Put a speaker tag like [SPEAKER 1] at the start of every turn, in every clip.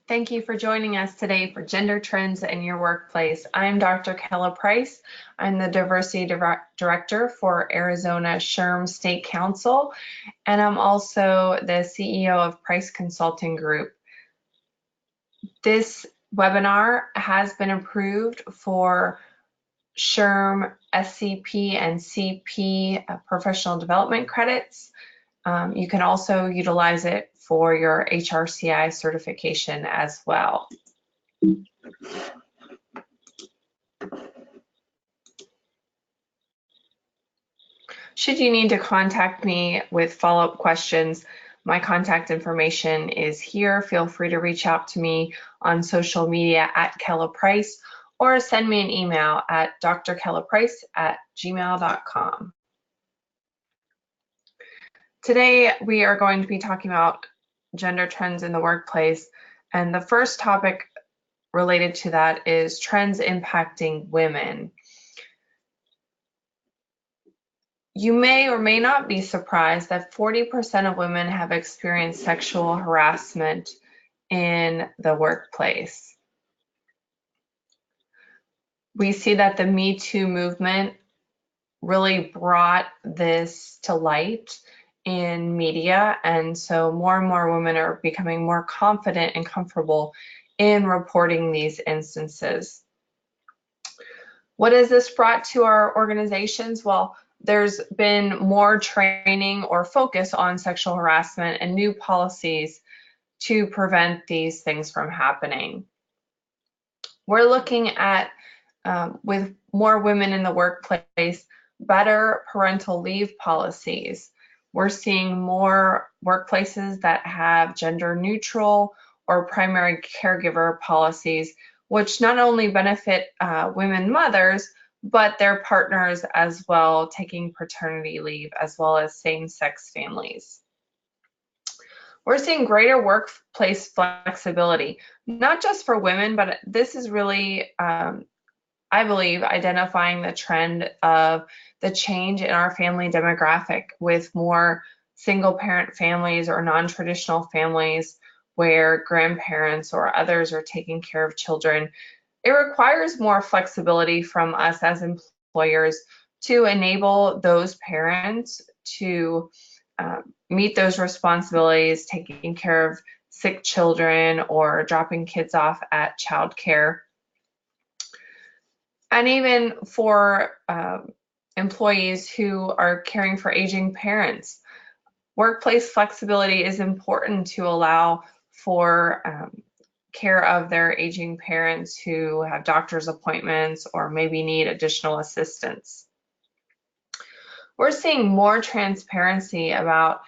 [SPEAKER 1] Thank you for joining us today for Gender Trends in Your Workplace. I'm Dr. Kella Price. I'm the Diversity Director for Arizona SHRM State Council, and I'm also the CEO of Price Consulting Group. This webinar has been approved for SHRM, SCP, and CP professional development credits. You can also utilize it for your HRCI certification as well. Should you need to contact me with follow-up questions, my contact information is here. Feel free to reach out to me on social media at Kella Price or send me an email at drkellaprice@gmail.com. Today, we are going to be talking about gender trends in the workplace, and the first topic related to that is trends impacting women. You may or may not be surprised that 40% of women have experienced sexual harassment in the workplace. We see that the Me Too movement really brought this to light in media, and so more and more women are becoming more confident and comfortable in reporting these instances. What has this brought to our organizations? Well, there's been more training or focus on sexual harassment and new policies to prevent these things from happening. We're looking at, with more women in the workplace, better parental leave policies. We're seeing more workplaces that have gender neutral or primary caregiver policies, which not only benefit women mothers, but their partners as well, taking paternity leave, as well as same-sex families. We're seeing greater workplace flexibility, not just for women, but this is really, I believe, identifying the trend of the change in our family demographic with more single-parent families or non-traditional families where grandparents or others are taking care of children. It requires more flexibility from us as employers to enable those parents to meet those responsibilities, taking care of sick children or dropping kids off at childcare. And even for employees who are caring for aging parents, workplace flexibility is important to allow for care of their aging parents who have doctor's appointments or maybe need additional assistance. We're seeing more transparency about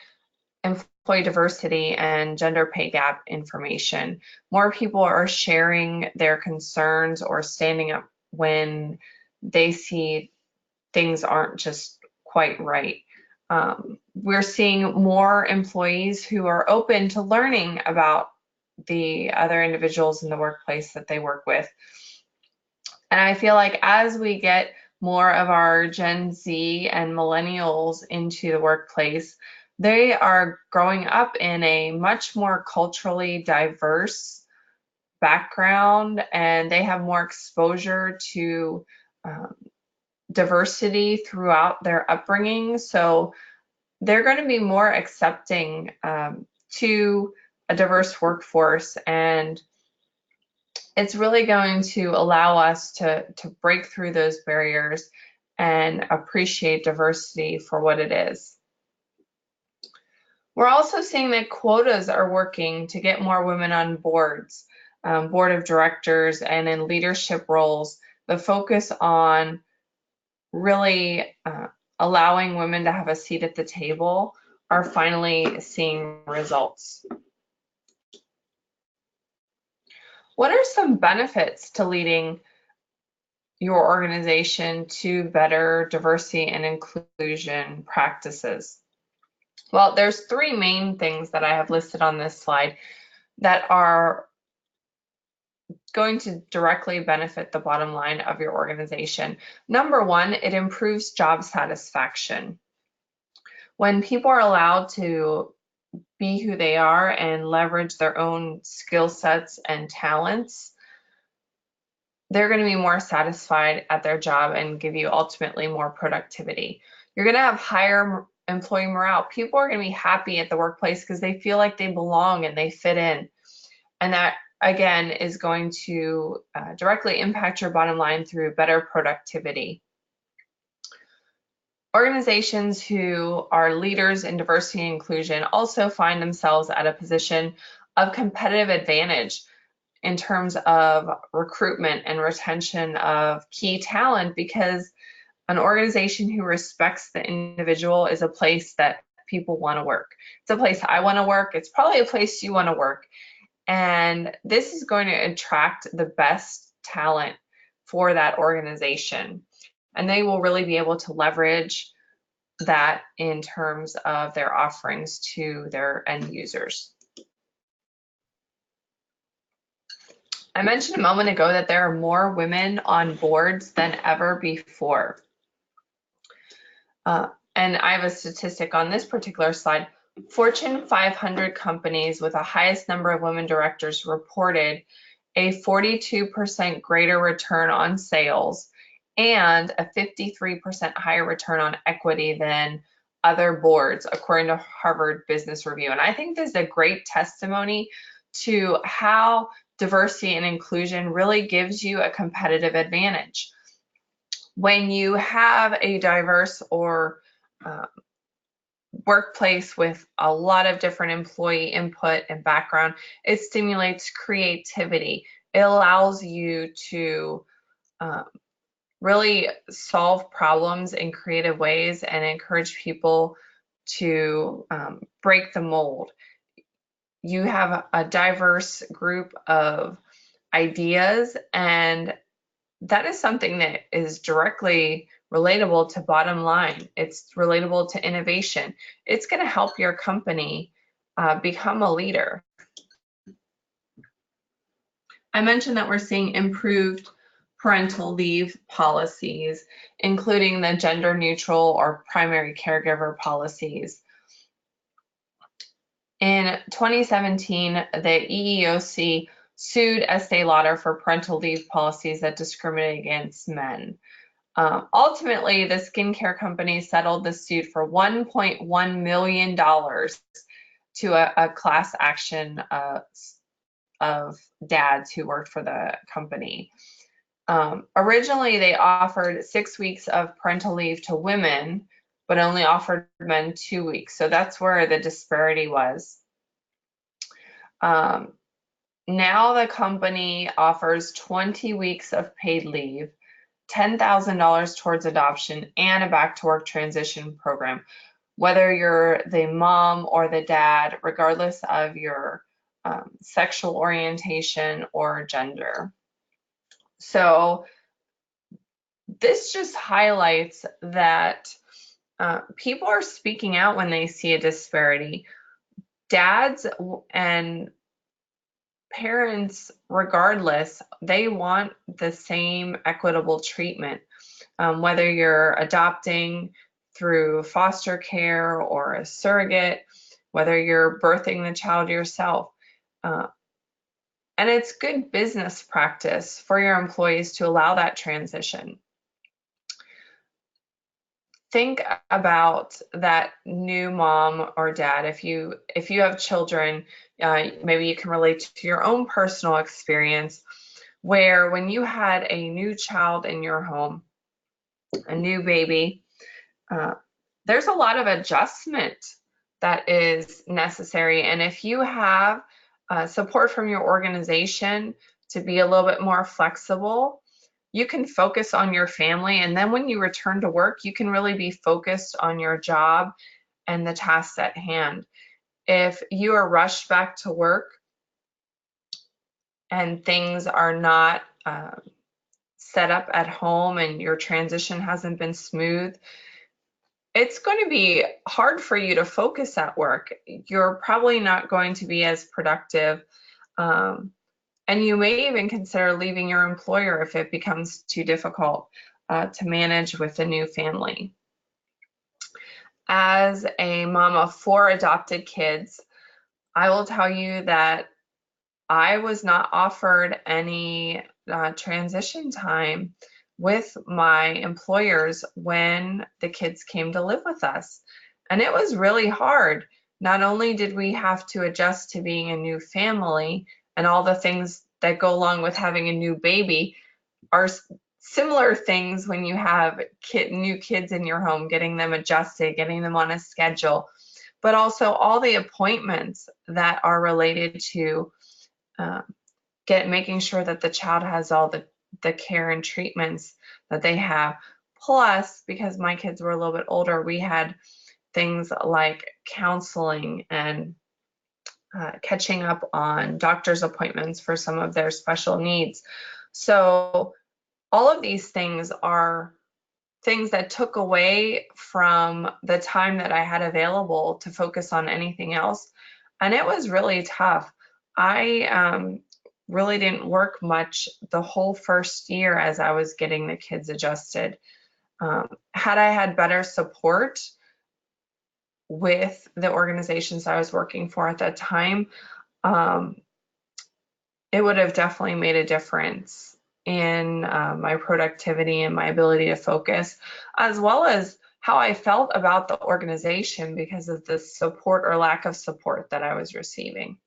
[SPEAKER 1] employee diversity and gender pay gap information. More people are sharing their concerns or standing up when they see things aren't just quite right. We're seeing more employees who are open to learning about the other individuals in the workplace that they work with. And I feel like as we get more of our Gen Z and millennials into the workplace, they are growing up in a much more culturally diverse background, and they have more exposure to diversity throughout their upbringing. So they're going to be more accepting to a diverse workforce, and it's really going to allow us to break through those barriers and appreciate diversity for what it is. We're also seeing that quotas are working to get more women on boards, board of directors, and in leadership roles. The focus on really allowing women to have a seat at the table are finally seeing results. What are some benefits to leading your organization to better diversity and inclusion practices? Well, there's three main things that I have listed on this slide that are going to directly benefit the bottom line of your organization. Number one, it improves job satisfaction. When people are allowed to be who they are and leverage their own skill sets and talents, they're going to be more satisfied at their job and give you ultimately more productivity. You're going to have higher employee morale. People are going to be happy at the workplace because they feel like they belong and they fit in. And that, again, is going to directly impact your bottom line through better productivity. Organizations who are leaders in diversity and inclusion also find themselves at a position of competitive advantage in terms of recruitment and retention of key talent, because an organization who respects the individual is a place that people want to work. It's a place I want to work. It's probably a place you want to work. And this is going to attract the best talent for that organization. And they will really be able to leverage that in terms of their offerings to their end users. I mentioned a moment ago that there are more women on boards than ever before. And I have a statistic on this particular slide. Fortune 500 companies with the highest number of women directors reported a 42% greater return on sales and a 53% higher return on equity than other boards, according to Harvard Business Review. And I think this is a great testimony to how diversity and inclusion really gives you a competitive advantage. When you have a diverse or workplace with a lot of different employee input and background, it stimulates creativity. It allows you to really solve problems in creative ways and encourage people to break the mold. You have a diverse group of ideas, and that is something that is directly relatable to bottom line. It's relatable to innovation. It's going to help your company become a leader. I mentioned that we're seeing improved parental leave policies, including the gender neutral or primary caregiver policies. In 2017, the EEOC sued Estee Lauder for parental leave policies that discriminate against men. Ultimately, the skincare company settled the suit for $1.1 million to a class action of dads who worked for the company. Originally, they offered 6 weeks of parental leave to women, but only offered men 2 weeks. So that's where the disparity was. Now the company offers 20 weeks of paid leave, $10,000 towards adoption, and a back to work transition program, whether you're the mom or the dad, regardless of your sexual orientation or gender. So this just highlights that people are speaking out when they see a disparity. Dads and parents, regardless, they want the same equitable treatment, whether you're adopting through foster care or a surrogate, whether you're birthing the child yourself. And it's good business practice for your employees to allow that transition. Think about that new mom or dad. If you have children, maybe you can relate to your own personal experience where when you had a new child in your home, a new baby, there's a lot of adjustment that is necessary. And if you have support from your organization to be a little bit more flexible, you can focus on your family. And then when you return to work, you can really be focused on your job and the tasks at hand. If you are rushed back to work and things are not set up at home and your transition hasn't been smooth, it's going to be hard for you to focus at work. You're probably not going to be as productive. And you may even consider leaving your employer if it becomes too difficult to manage with a new family. As a mom of 4 adopted kids, I will tell you that I was not offered any transition time with my employers when the kids came to live with us. And it was really hard. Not only did we have to adjust to being a new family and all the things that go along with having a new baby, are similar things when you have new kids in your home, getting them adjusted, getting them on a schedule, but also all the appointments that are related to uh, making sure that the child has all the care and treatments that they have. Plus, because my kids were a little bit older, we had things like counseling and catching up on doctor's appointments for some of their special needs. So all of these things are things that took away from the time that I had available to focus on anything else. And it was really tough. I really didn't work much the whole first year as I was getting the kids adjusted. Had I had better support with the organizations I was working for at that time, um, it would have definitely made a difference in my productivity and my ability to focus, as well as how I felt about the organization because of the support or lack of support that I was receiving.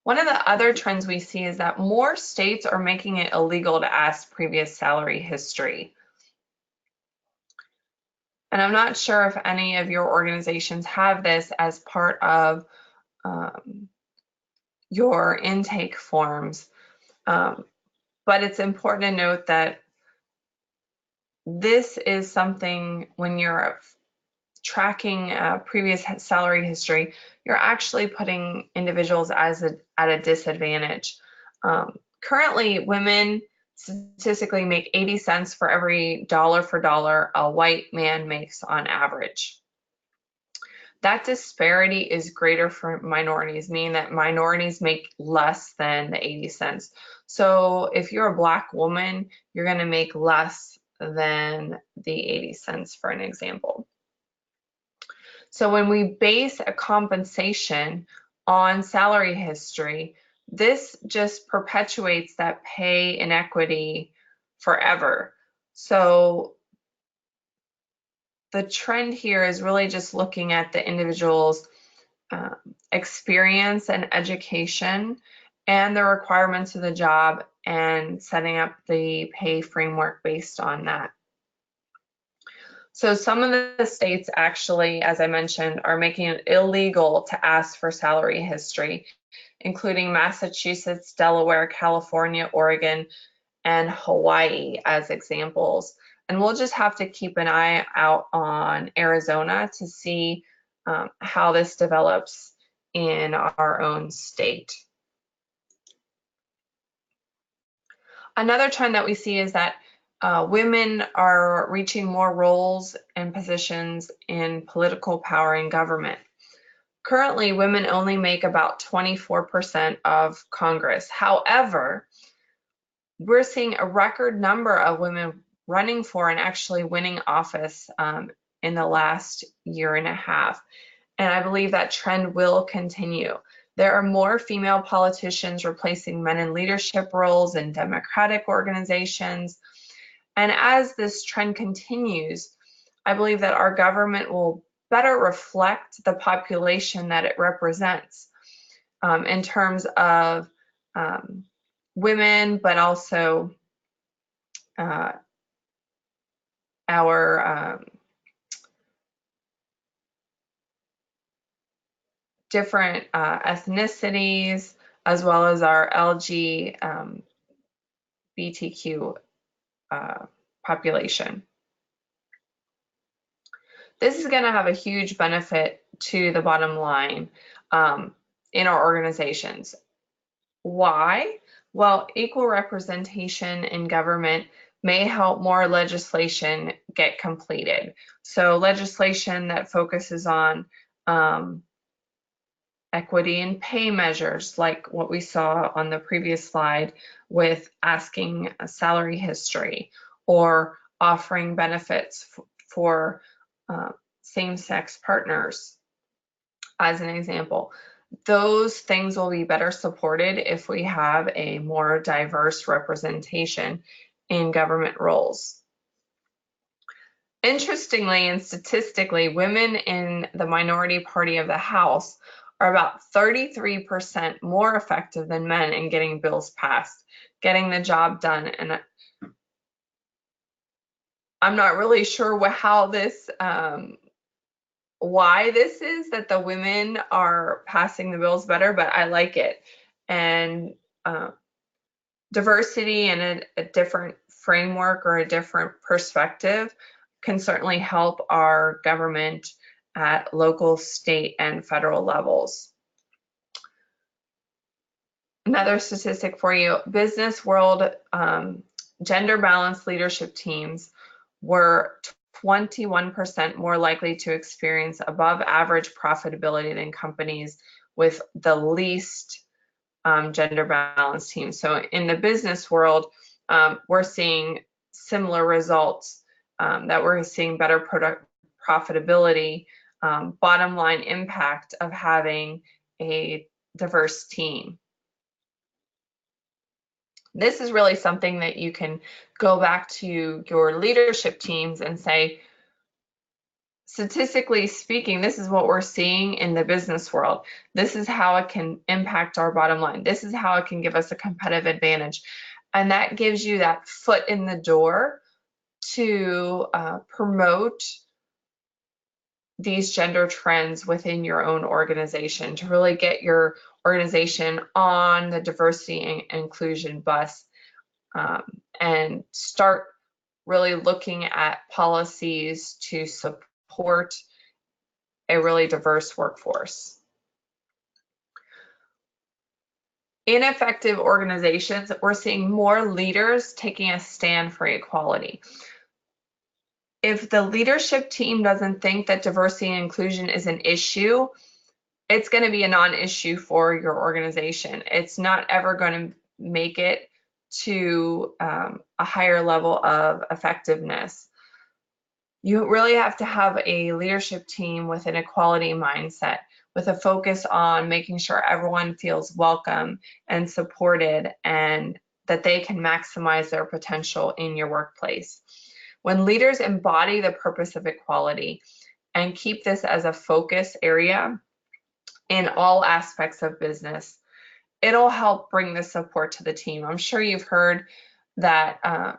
[SPEAKER 1] One of the other trends we see is that more states are making it illegal to ask previous salary history. And I'm not sure if any of your organizations have this as part of your intake forms. But it's important to note that this is something when you're tracking previous salary history, you're actually putting individuals at a disadvantage. Currently, women statistically make 80 cents for every dollar for dollar a white man makes on average. That disparity is greater for minorities, meaning that minorities make less than the 80 cents. So if you're a Black woman, you're going to make less than the 80 cents, for an example. So when we base a compensation on salary history, this just perpetuates that pay inequity forever. So the trend here is really just looking at the individual's experience and education and the requirements of the job and setting up the pay framework based on that. So some of the states actually, as I mentioned, are making it illegal to ask for salary history, including Massachusetts, Delaware, California, Oregon, and Hawaii as examples. And we'll just have to keep an eye out on Arizona to see how this develops in our own state. Another trend that we see is that women are reaching more roles and positions in political power in government. Currently, women only make about 24% of Congress. However, we're seeing a record number of women running for and actually winning office in the last year and a half. And I believe that trend will continue. There are more female politicians replacing men in leadership roles in democratic organizations. And as this trend continues, I believe that our government will better reflect the population that it represents in terms of women, but also our different ethnicities, as well as our LGBTQ population. This is going to have a huge benefit to the bottom line in our organizations. Why? Well, equal representation in government may help more legislation get completed. So legislation that focuses on equity in pay measures, like what we saw on the previous slide with asking a salary history, or offering benefits for same-sex partners. as an example. Those things will be better supported if we have a more diverse representation in government roles. Interestingly and statistically, women in the minority party of the House are about 33% more effective than men in getting bills passed, getting the job done. And I'm not really sure why this is that the women are passing the bills better, but I like it. And diversity and a different framework or a different perspective can certainly help our government at local, state, and federal levels. Another statistic for you, Business World gender balanced leadership teams were 21% more likely to experience above average profitability than companies with the least gender balanced teams. So in the business world, we're seeing similar results, that we're seeing better profitability, bottom line impact of having a diverse team. This is really something that you can go back to your leadership teams and say, statistically speaking, this is what we're seeing in the business world. This is how it can impact our bottom line. This is how it can give us a competitive advantage. And that gives you that foot in the door to promote these gender trends within your own organization, to really get your organization on the diversity and inclusion bus, and start really looking at policies to support a really diverse workforce. In effective organizations, we're seeing more leaders taking a stand for equality. If the leadership team doesn't think that diversity and inclusion is an issue, it's going to be a non-issue for your organization. It's not ever going to make it to a higher level of effectiveness. You really have to have a leadership team with an equality mindset, with a focus on making sure everyone feels welcome and supported and that they can maximize their potential in your workplace. When leaders embody the purpose of equality and keep this as a focus area in all aspects of business, it'll help bring the support to the team. I'm sure you've heard that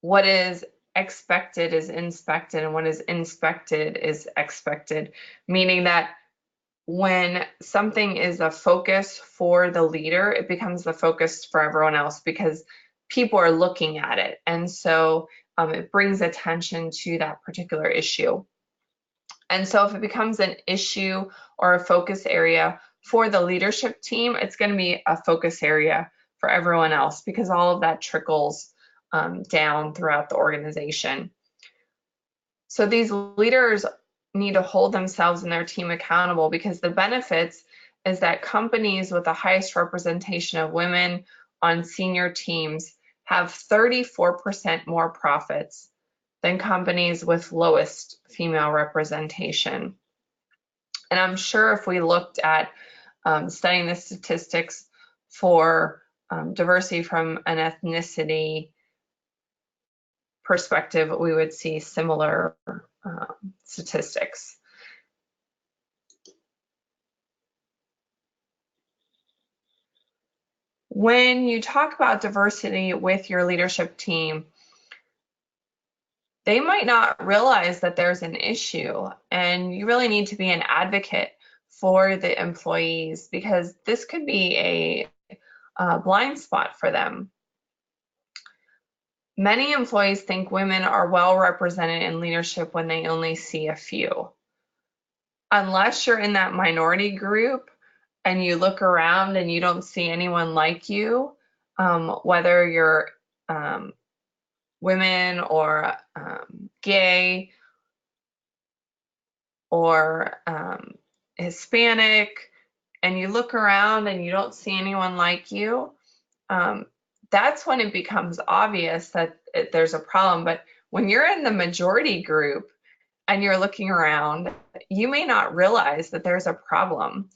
[SPEAKER 1] what is expected is inspected and what is inspected is expected, meaning that when something is a focus for the leader, it becomes the focus for everyone else because people are looking at it. And so it brings attention to that particular issue. And so if it becomes an issue or a focus area for the leadership team, it's going to be a focus area for everyone else because all of that trickles down throughout the organization. So these leaders need to hold themselves and their team accountable because the benefits is that companies with the highest representation of women on senior teams have 34% more profits than companies with lowest female representation. And I'm sure if we looked at studying the statistics for diversity from an ethnicity perspective, we would see similar statistics. When you talk about diversity with your leadership team, they might not realize that there's an issue, and you really need to be an advocate for the employees because this could be a blind spot for them. Many employees think women are well represented in leadership when they only see a few. Unless you're in that minority group and you look around and you don't see anyone like you, whether you're women or gay or Hispanic, and you look around and you don't see anyone like you, that's when it becomes obvious that there's a problem. But when you're in the majority group and you're looking around, you may not realize that there's a problem.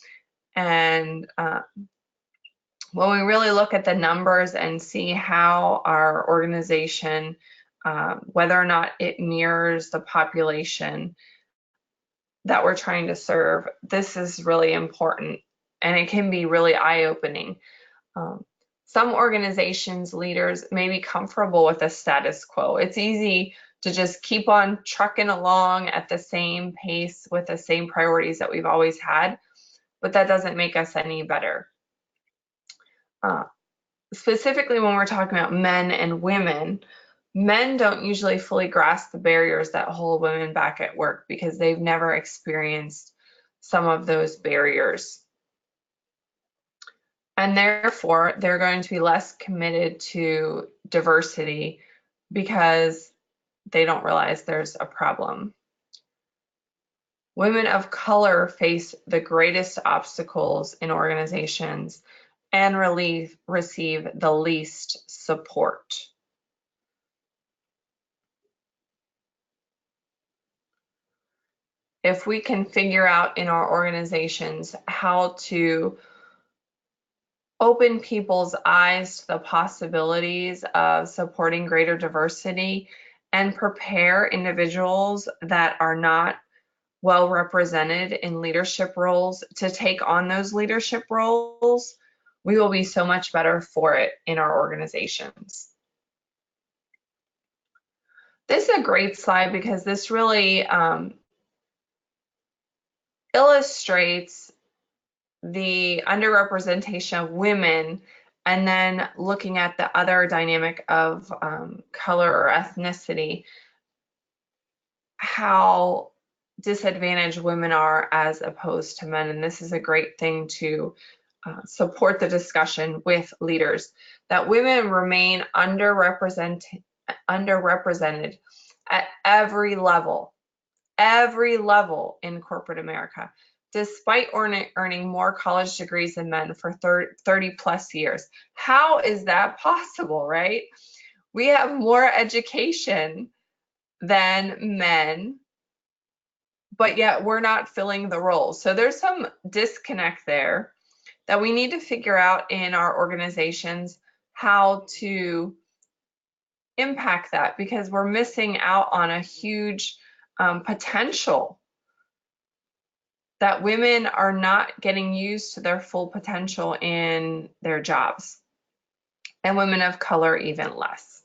[SPEAKER 1] And when we really look at the numbers and see how our organization, whether or not it mirrors the population that we're trying to serve, this is really important, and it can be really eye-opening. Some organizations' leaders may be comfortable with the status quo. It's easy to just keep on trucking along at the same pace with the same priorities that we've always had, but that doesn't make us any better. Specifically when we're talking about men and women, men don't usually fully grasp the barriers that hold women back at work because they've never experienced some of those barriers. And therefore, they're going to be less committed to diversity because they don't realize there's a problem. Women of color face the greatest obstacles in organizations and receive the least support. If we can figure out in our organizations how to open people's eyes to the possibilities of supporting greater diversity and prepare individuals that are not well represented in leadership roles to take on those leadership roles, we will be so much better for it in our organizations. This is a great slide because this really illustrates the underrepresentation of women, and then looking at the other dynamic of color or ethnicity, how disadvantaged women are as opposed to men. And this is a great thing to support the discussion with leaders, that women remain underrepresented at every level in corporate America, despite earning more college degrees than men for 30 plus years. How is that possible, right? We have more education than men, but yet we're not filling the roles. So there's some disconnect there that we need to figure out in our organizations how to impact that, because we're missing out on a huge potential, that women are not getting used to their full potential in their jobs, and women of color even less.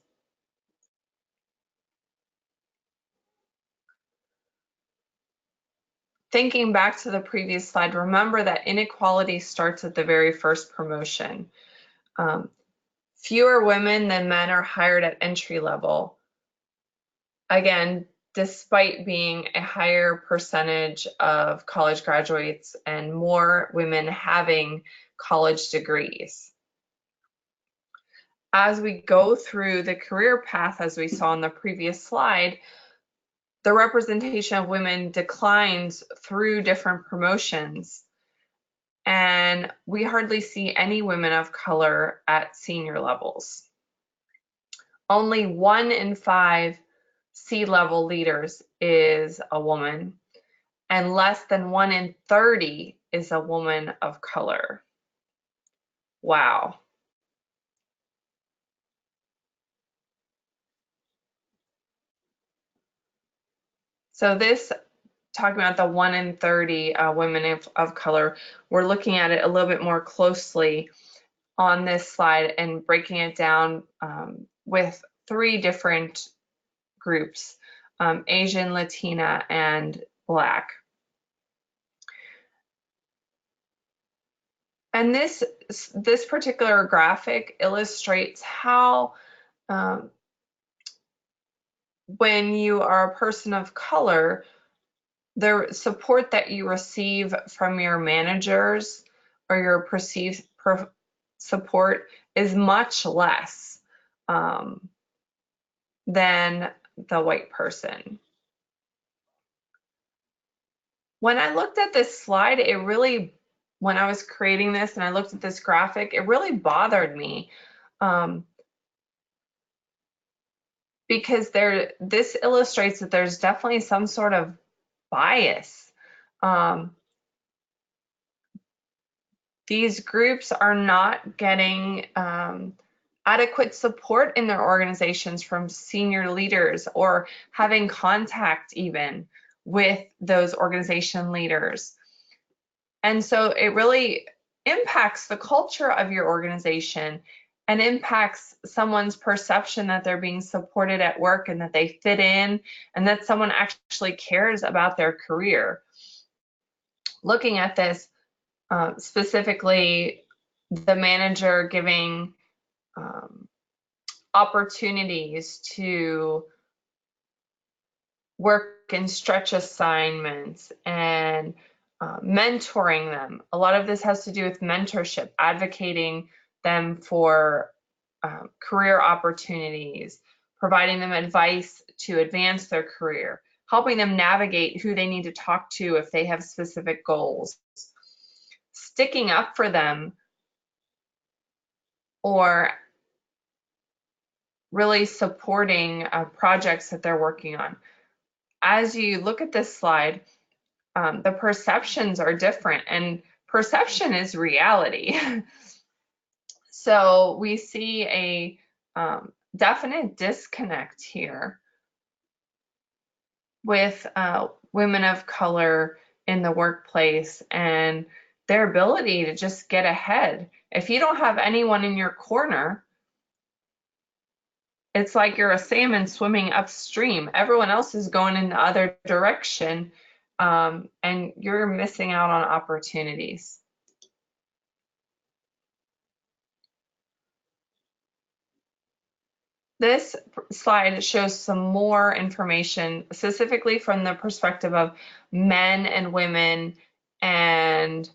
[SPEAKER 1] Thinking back to the previous slide, remember that inequality starts at the very first promotion. Fewer women than men are hired at entry level. Again, despite being a higher percentage of college graduates and more women having college degrees. As we go through the career path, as we saw in the previous slide, the representation of women declines through different promotions, and we hardly see any women of color at senior levels. Only 1 in 5 C-level leaders is a woman, and less than 1 in 30 is a woman of color. Wow. So this, talking about the 1 in 30 women of color, we're looking at it a little bit more closely on this slide and breaking it down with 3 different groups, Asian, Latina, and Black. And this particular graphic illustrates how when you are a person of color, the support that you receive from your managers or your perceived support is much less than the white person. When I looked at this slide, when I was creating this and I looked at this graphic, it really bothered me because this illustrates that there's definitely some sort of bias. These groups are not getting adequate support in their organizations from senior leaders or having contact even with those organization leaders. And so it really impacts the culture of your organization and impacts someone's perception that they're being supported at work and that they fit in and that someone actually cares about their career. Looking at this, specifically the manager giving opportunities to work in stretch assignments and mentoring them. A lot of this has to do with mentorship, advocating them for career opportunities, providing them advice to advance their career, helping them navigate who they need to talk to if they have specific goals, sticking up for them, or really supporting projects that they're working on. As you look at this slide, the perceptions are different, and perception is reality. So we see a definite disconnect here with women of color in the workplace and their ability to just get ahead. If you don't have anyone in your corner, it's like you're a salmon swimming upstream. Everyone else is going in the other direction, and you're missing out on opportunities. This slide shows some more information, specifically from the perspective of men and women and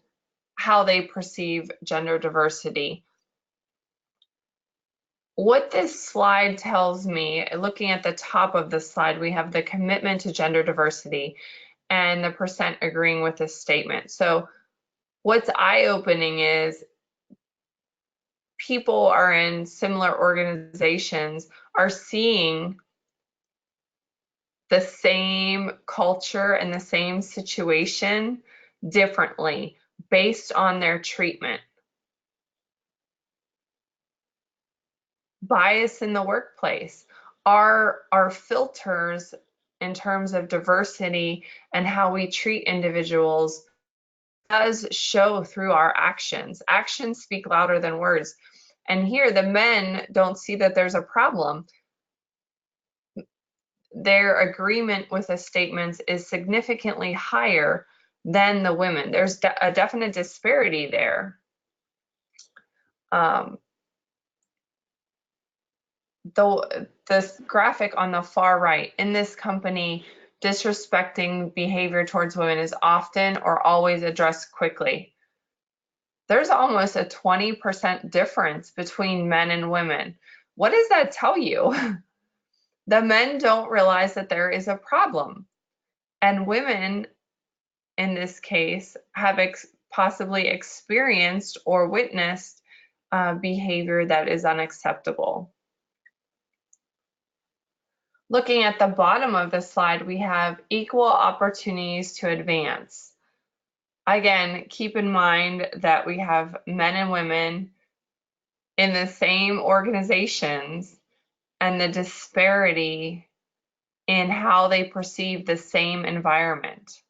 [SPEAKER 1] how they perceive gender diversity. What this slide tells me, looking at the top of the slide, we have the commitment to gender diversity and the percent agreeing with this statement. So what's eye-opening is people are in similar organizations are seeing the same culture and the same situation differently based on their treatment. Bias in the workplace. Our filters in terms of diversity and how we treat individuals does show through our actions. Actions speak louder than words. And here the men don't see that there's a problem. Their agreement with the statements is significantly higher than the women. There's a definite disparity there. This graphic on the far right, in this company, disrespecting behavior towards women is often or always addressed quickly. There's almost a 20% difference between men and women. What does that tell you? The men don't realize that there is a problem. And women, in this case, have possibly experienced or witnessed behavior that is unacceptable. Looking at the bottom of the slide, we have equal opportunities to advance. Again, keep in mind that we have men and women in the same organizations and the disparity in how they perceive the same environment.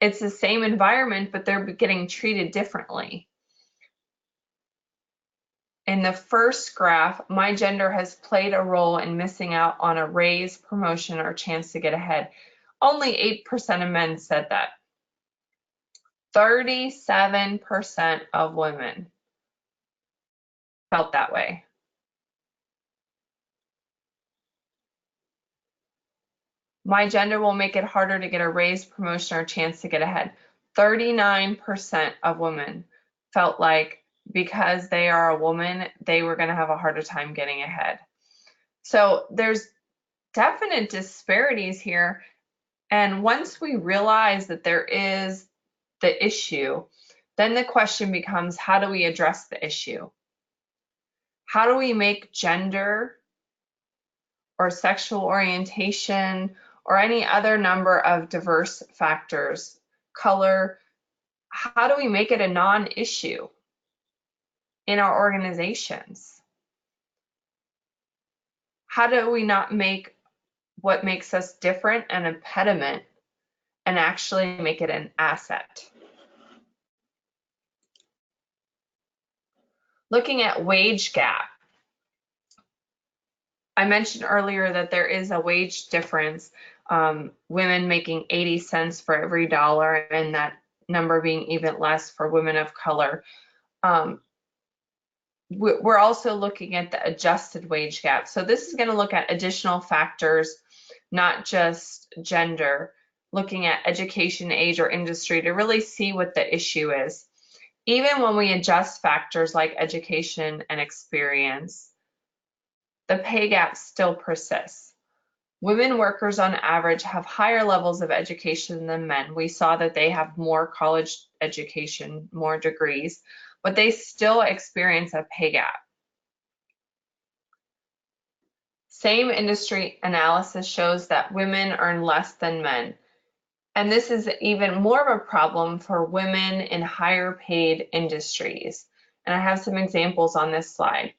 [SPEAKER 1] It's the same environment, but they're getting treated differently. In the first graph, my gender has played a role in missing out on a raise, promotion, or chance to get ahead. Only 8% of men said that. 37% of women felt that way. My gender will make it harder to get a raise, promotion, or chance to get ahead. 39% of women felt like because they are a woman, they were going to have a harder time getting ahead. So there's definite disparities here. And once we realize that there is the issue, then the question becomes, how do we address the issue? How do we make gender or sexual orientation, or any other number of diverse factors, color, how do we make it a non-issue in our organizations? How do we not make what makes us different an impediment and actually make it an asset? Looking at wage gap. I mentioned earlier that there is a wage difference, women making 80 cents for every dollar, and that number being even less for women of color. We're also looking at the adjusted wage gap. So this is going to look at additional factors, not just gender, looking at education, age, or industry to really see what the issue is. Even when we adjust factors like education and experience, the pay gap still persists. Women workers on average have higher levels of education than men. We saw that they have more college education, more degrees, but they still experience a pay gap. Same industry analysis shows that women earn less than men. And this is even more of a problem for women in higher paid industries. And I have some examples on this slide.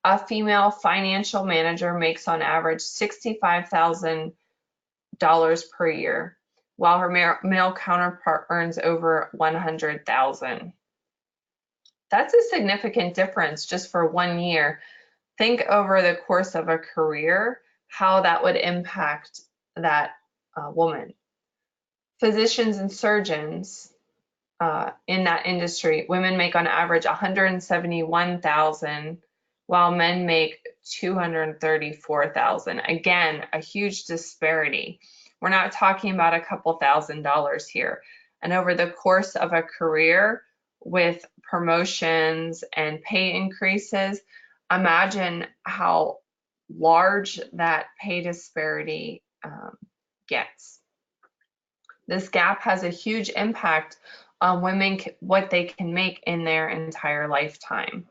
[SPEAKER 1] A female financial manager makes on average $65,000 per year, while her male counterpart earns over $100,000. That's a significant difference just for 1 year. Think over the course of a career, how that would impact that woman. Physicians and surgeons in that industry, women make on average $171,000, while men make $234,000. Again, a huge disparity. We're not talking about a couple $1,000s here. And over the course of a career with promotions and pay increases, imagine how large that pay disparity gets. This gap has a huge impact on women, what they can make in their entire lifetime.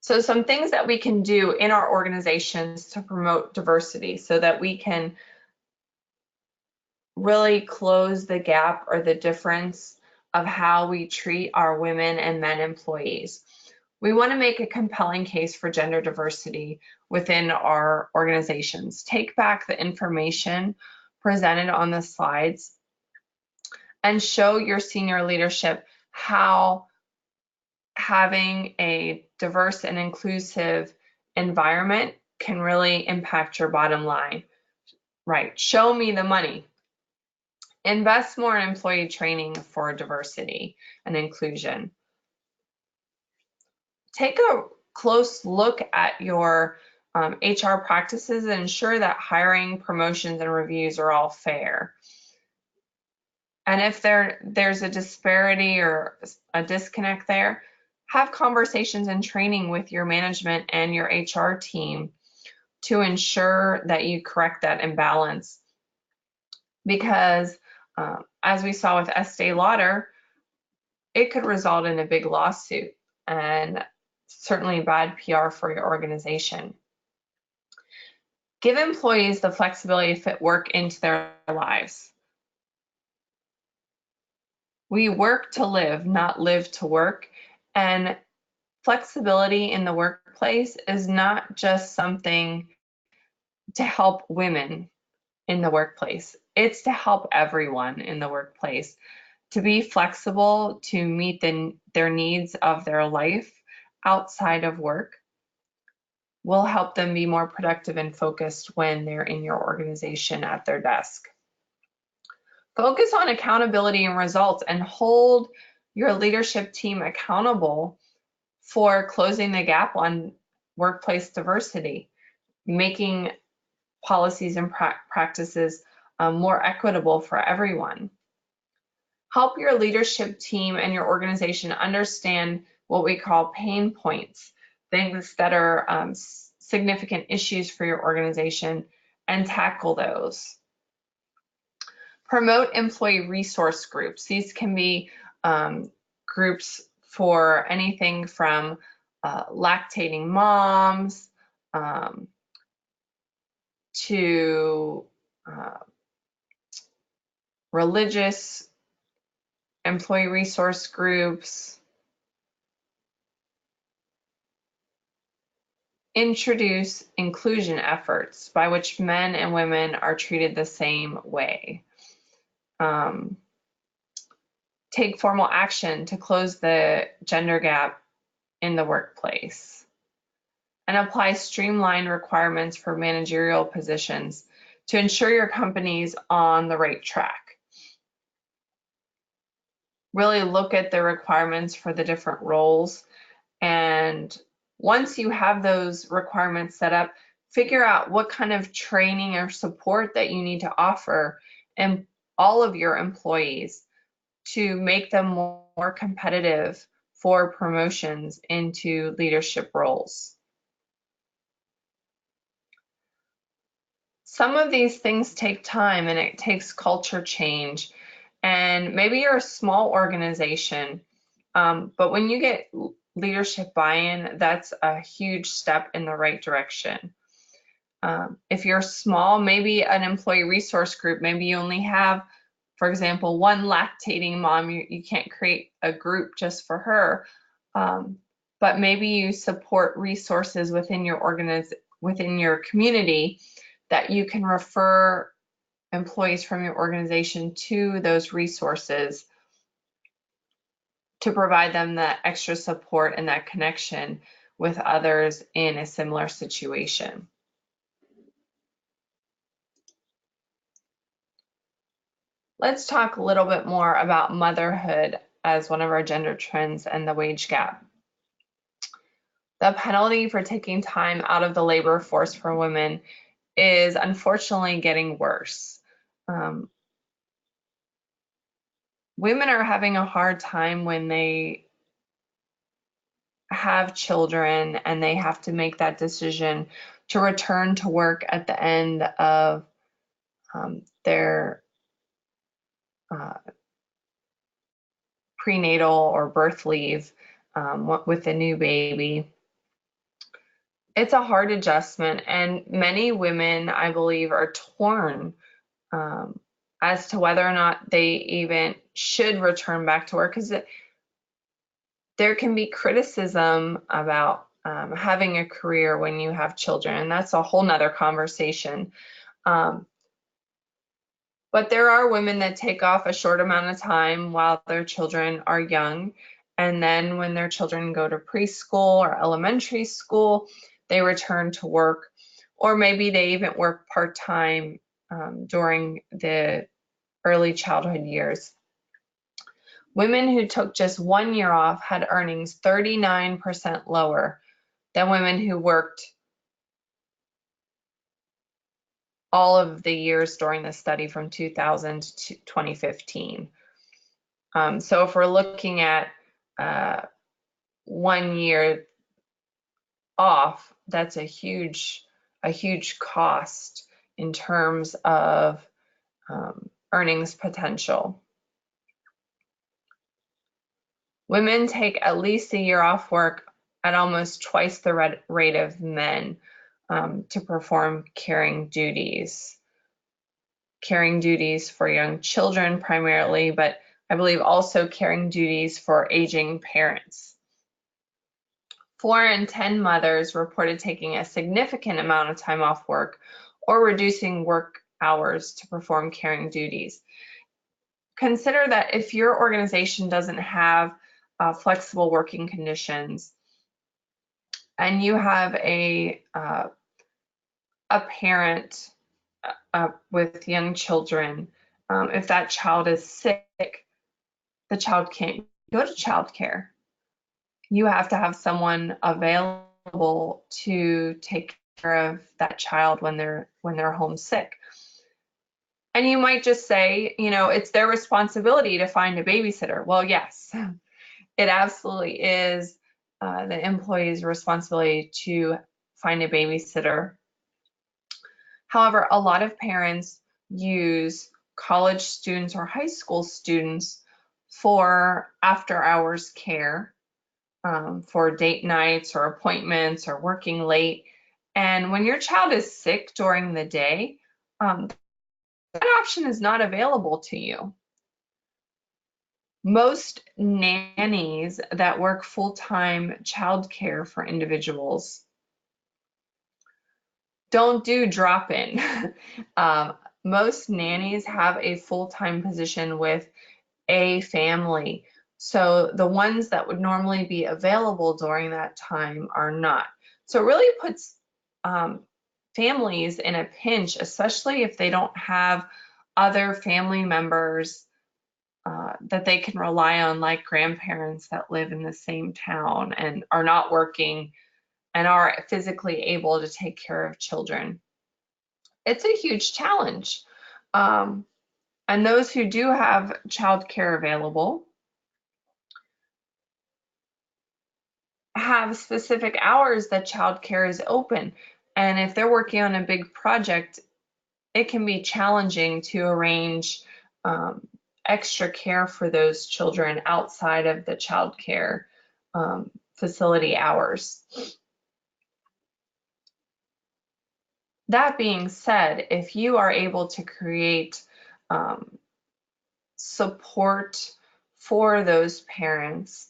[SPEAKER 1] So some things that we can do in our organizations to promote diversity so that we can really close the gap or the difference of how we treat our women and men employees. We want to make a compelling case for gender diversity within our organizations. Take back the information presented on the slides and show your senior leadership how having a diverse and inclusive environment can really impact your bottom line. Right, show me the money. Invest more in employee training for diversity and inclusion. Take a close look at your HR practices and ensure that hiring, promotions, and reviews are all fair. And if there's a disparity or a disconnect there, have conversations and training with your management and your HR team to ensure that you correct that imbalance. Because as we saw with Estee Lauder, it could result in a big lawsuit and certainly bad PR for your organization. Give employees the flexibility to fit work into their lives. We work to live, not live to work. And flexibility in the workplace is not just something to help women in the workplace. It's to help everyone in the workplace to be flexible to meet their needs of their life outside of work will help them be more productive and focused when they're in your organization at their desk. Focus on accountability and results and hold your leadership team accountable for closing the gap on workplace diversity, making policies and practices more equitable for everyone. Help your leadership team and your organization understand what we call pain points, things that are significant issues for your organization, and tackle those. Promote employee resource groups. These can be groups for anything from lactating moms, to religious employee resource groups. Introduce inclusion efforts by which men and women are treated the same way. Take formal action to close the gender gap in the workplace. And apply streamlined requirements for managerial positions to ensure your company's on the right track. Really look at the requirements for the different roles, and once you have those requirements set up, figure out what kind of training or support that you need to offer and all of your employees to make them more competitive for promotions into leadership roles. Some of these things take time and it takes culture change. And maybe you're a small organization, but when you get leadership buy-in, that's a huge step in the right direction. If you're small, maybe an employee resource group, maybe you only have, for example, one lactating mom, you can't create a group just for her, but maybe you support resources within your community that you can refer employees from your organization to those resources to provide them that extra support and that connection with others in a similar situation. Let's talk a little bit more about motherhood as one of our gender trends and the wage gap. The penalty for taking time out of the labor force for women is unfortunately getting worse. Women are having a hard time when they have children and they have to make that decision to return to work at the end of their prenatal or birth leave with a new baby. It's a hard adjustment, and many women, I believe, are torn as to whether or not they even should return back to work, because there can be criticism about having a career when you have children, and that's a whole nother conversation. But there are women that take off a short amount of time while their children are young, and then when their children go to preschool or elementary school, they return to work, or maybe they even work part-time during the early childhood years. Women who took just 1 year off had earnings 39% lower than women who worked all of the years during the study from 2000 to 2015. So if we're looking at 1 year off, that's a huge cost in terms of earnings potential. Women take at least a year off work at almost twice the rate of men to perform caring duties. Caring duties for young children primarily, but I believe also caring duties for aging parents. 4 in 10 mothers reported taking a significant amount of time off work or reducing work hours to perform caring duties. Consider that if your organization doesn't have flexible working conditions and you have a parent with young children, if that child is sick, the child can't go to childcare. You have to have someone available to take care of that child when they're homesick. And you might just say, it's their responsibility to find a babysitter. Well, yes, it absolutely is the employee's responsibility to find a babysitter. However, a lot of parents use college students or high school students for after-hours care, for date nights or appointments or working late. And when your child is sick during the day, that option is not available to you. Most nannies that work full-time childcare for individuals don't do drop-in. Most nannies have a full-time position with a family. So the ones that would normally be available during that time are not. So it really puts families in a pinch, especially if they don't have other family members that they can rely on, like grandparents that live in the same town and are not working and are physically able to take care of children. It's a huge challenge. And those who do have childcare available have specific hours that childcare is open. And if they're working on a big project, it can be challenging to arrange extra care for those children outside of the childcare facility hours. That being said, if you are able to create support for those parents,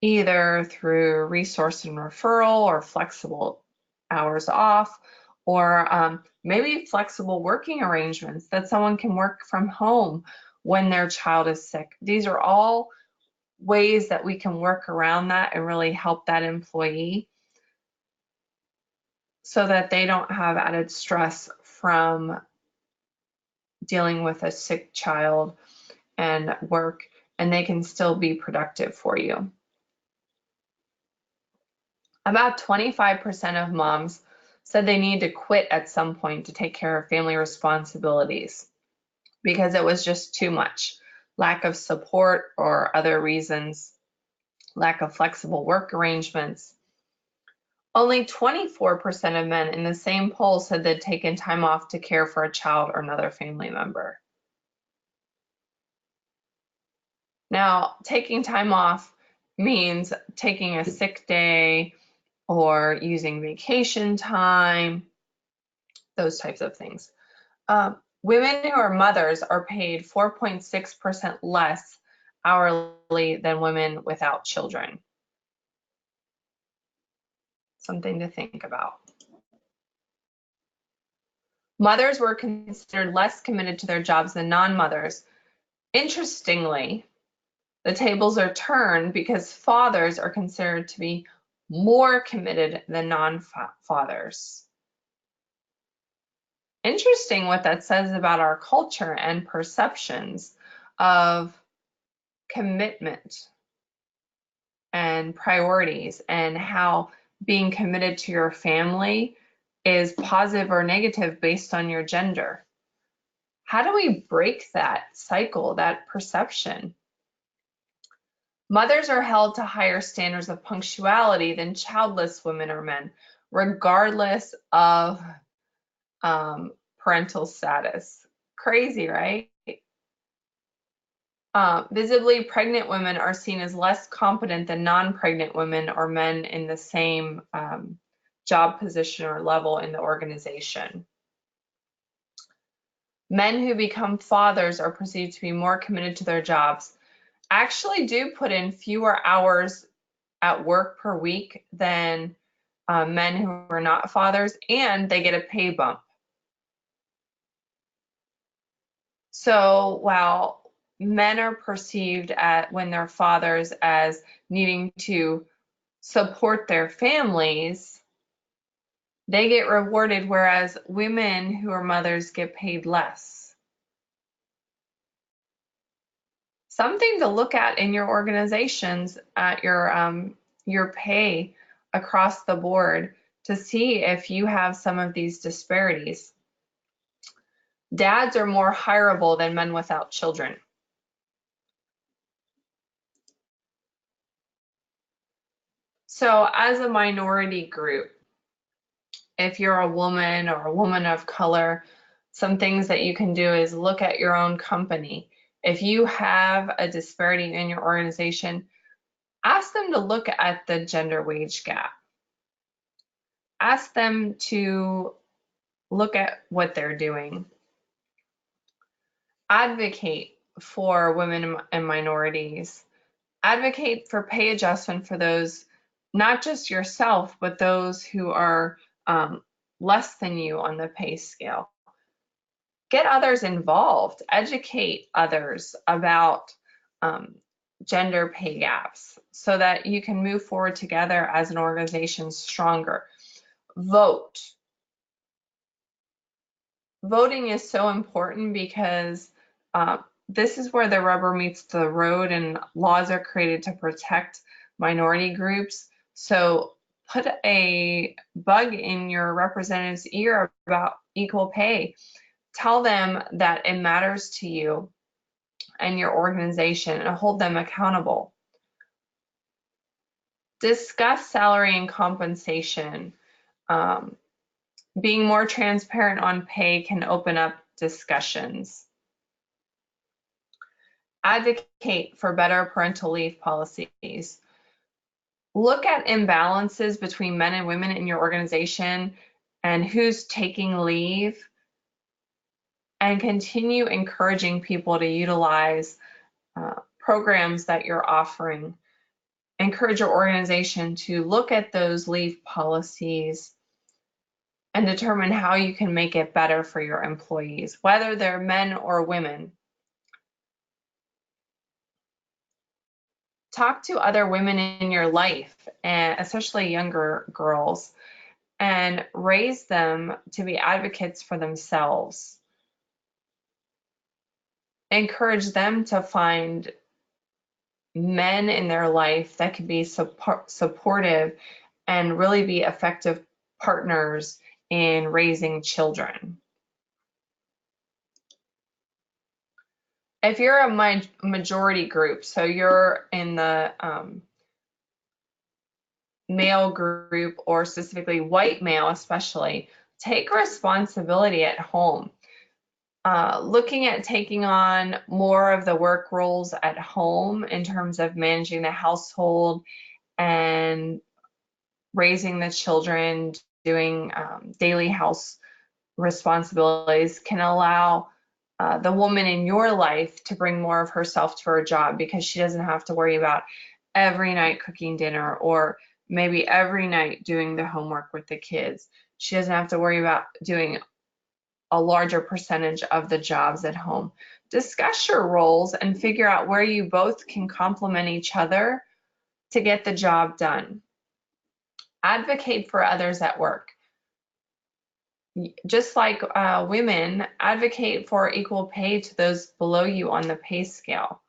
[SPEAKER 1] either through resource and referral or flexible hours off, or maybe flexible working arrangements that someone can work from home when their child is sick. These are all ways that we can work around that and really help that employee so that they don't have added stress from dealing with a sick child and work, and they can still be productive for you. About 25% of moms said they need to quit at some point to take care of family responsibilities because it was just too much. Lack of support or other reasons, lack of flexible work arrangements. Only 24% of men in the same poll said they'd taken time off to care for a child or another family member. Now, taking time off means taking a sick day or using vacation time, those types of things. Women who are mothers are paid 4.6% less hourly than women without children. Something to think about. Mothers were considered less committed to their jobs than non-mothers. Interestingly, the tables are turned because fathers are considered to be more committed than non-fathers. Interesting what that says about our culture and perceptions of commitment and priorities, and how being committed to your family is positive or negative based on your gender. How do we break that cycle, that perception? Mothers are held to higher standards of punctuality than childless women or men, regardless of parental status. Crazy, right? Visibly pregnant women are seen as less competent than non-pregnant women or men in the same job position or level in the organization. Men who become fathers are perceived to be more committed to their jobs, actually do put in fewer hours at work per week than men who are not fathers, and they get a pay bump. So while men are perceived when they're fathers as needing to support their families, they get rewarded, whereas women who are mothers get paid less. Something to look at in your organizations at your pay across the board to see if you have some of these disparities. Dads are more hireable than men without children. So as a minority group, if you're a woman or a woman of color, some things that you can do is look at your own company. If you have a disparity in your organization, Ask them to look at the gender wage gap. Ask them to look at what they're doing. Advocate for women and minorities. Advocate for pay adjustment for those, not just yourself, but those who are less than you on the pay scale. Get others involved. Educate others about gender pay gaps so that you can move forward together as an organization stronger. Vote. Voting is so important because this is where the rubber meets the road and laws are created to protect minority groups. So put a bug in your representative's ear about equal pay. Tell them that it matters to you and your organization and hold them accountable. Discuss salary and compensation. Being more transparent on pay can open up discussions. Advocate for better parental leave policies. Look at imbalances between men and women in your organization and who's taking leave, and continue encouraging people to utilize programs that you're offering. Encourage your organization to look at those leave policies and determine how you can make it better for your employees, whether they're men or women. Talk to other women in your life, and especially younger girls, and raise them to be advocates for themselves. Encourage them to find men in their life that can be supportive and really be effective partners in raising children. If you're a majority group, so you're in the male group, or specifically white male especially, take responsibility at home. Looking at taking on more of the work roles at home in terms of managing the household and raising the children, doing daily house responsibilities can allow the woman in your life to bring more of herself to her job, because she doesn't have to worry about every night cooking dinner, or maybe every night doing the homework with the kids. She doesn't have to worry about doing a larger percentage of the jobs at home. Discuss your roles and figure out where you both can complement each other to get the job done. Advocate for others at work. Just like women, advocate for equal pay to those below you on the pay scale.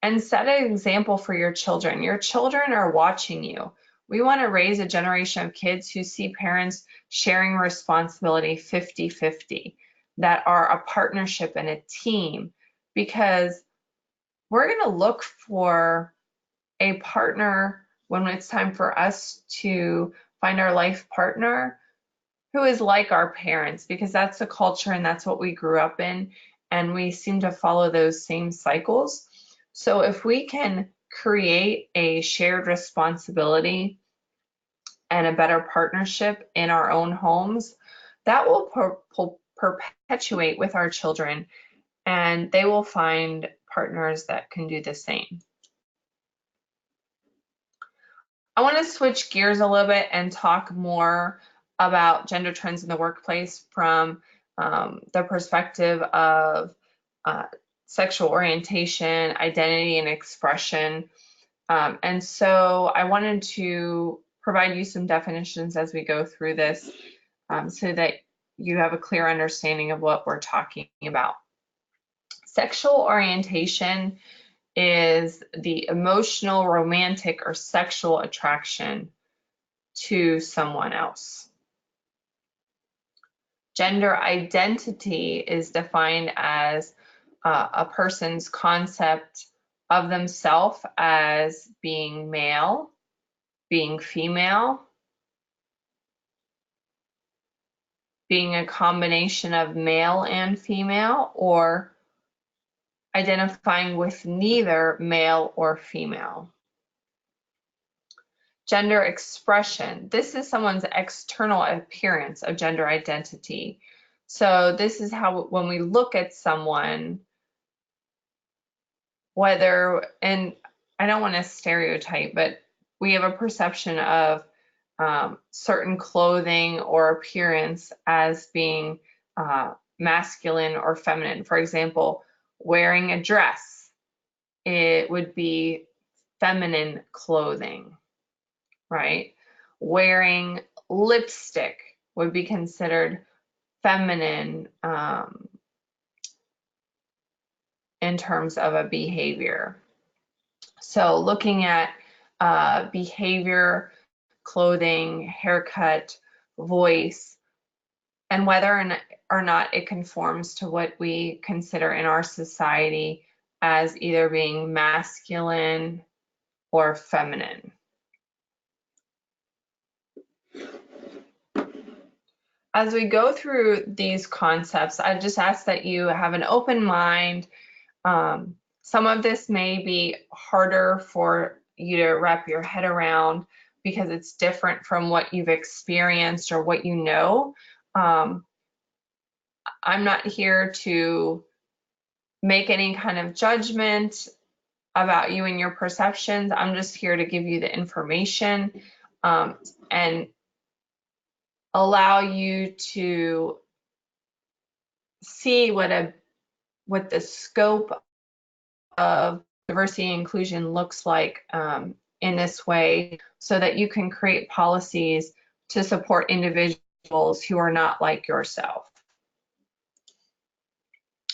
[SPEAKER 1] And set an example for your children. Your children are watching you. We want to raise a generation of kids who see parents sharing responsibility 50-50, that are a partnership and a team, because we're going to look for a partner when it's time for us to find our life partner who is like our parents, because that's the culture and that's what we grew up in, and we seem to follow those same cycles. So if we can create a shared responsibility and a better partnership in our own homes, that will perpetuate with our children, and they will find partners that can do the same. I want to switch gears a little bit and talk more about gender trends in the workplace from the perspective of sexual orientation, identity, and expression. And so I wanted to provide you some definitions as we go through this, so that you have a clear understanding of what we're talking about. Sexual orientation is the emotional, romantic, or sexual attraction to someone else. Gender identity is defined as a person's concept of themselves as being male, being female, being a combination of male and female, or identifying with neither male or female. Gender expression. This is someone's external appearance of gender identity. So this is how, when we look at someone, whether, and I don't want to stereotype, but we have a perception of certain clothing or appearance as being masculine or feminine. For example, wearing a dress, it would be feminine clothing, right? Wearing lipstick would be considered feminine in terms of a behavior. So looking at behavior, clothing, haircut, voice, and whether or not it conforms to what we consider in our society as either being masculine or feminine. As we go through these concepts, I just ask that you have an open mind. Some of this may be harder for you to wrap your head around because it's different from what you've experienced or what you know. I'm not here to make any kind of judgment about you and your perceptions. I'm just here to give you the information and allow you to see what the scope of diversity and inclusion looks like in this way, so that you can create policies to support individuals who are not like yourself.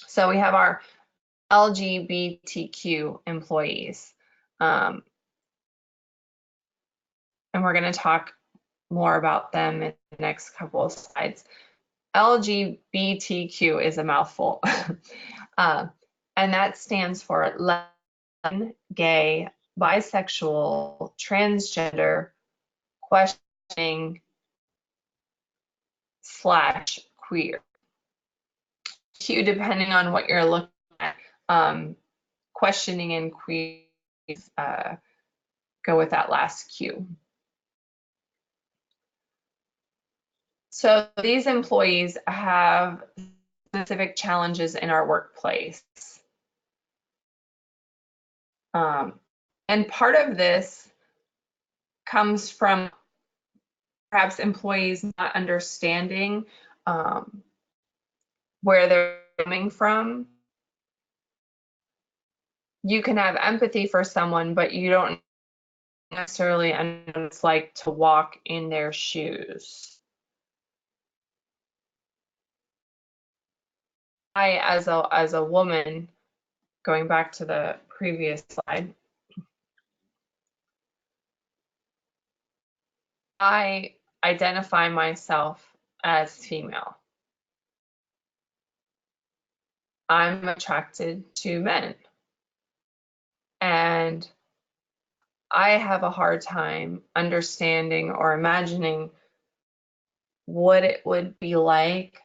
[SPEAKER 1] So we have our LGBTQ employees, and we're going to talk more about them in the next couple of slides. LGBTQ is a mouthful, and that stands for lesbian, gay, bisexual, transgender, questioning / queer. Q, depending on what you're looking at, questioning and queer go with that last Q. So these employees have specific challenges in our workplace. And part of this comes from perhaps employees not understanding where they're coming from. You can have empathy for someone, but you don't necessarily understand what it's like to walk in their shoes. I, as a woman, going back to the previous slide, I identify myself as female. I'm attracted to men. And I have a hard time understanding or imagining what it would be like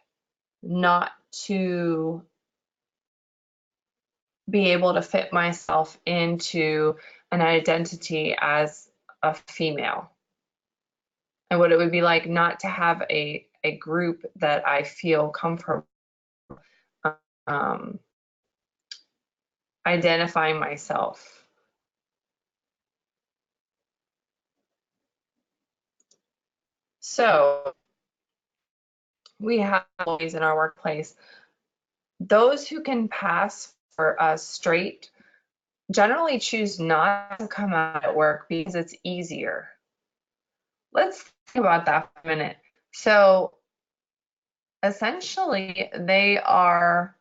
[SPEAKER 1] not to be able to fit myself into an identity as a female, and what it would be like not to have a group that I feel comfortable identifying myself. So we have employees in our workplace. Those who can pass for straight generally choose not to come out at work because it's easier. Let's think about that for a minute. So essentially, they are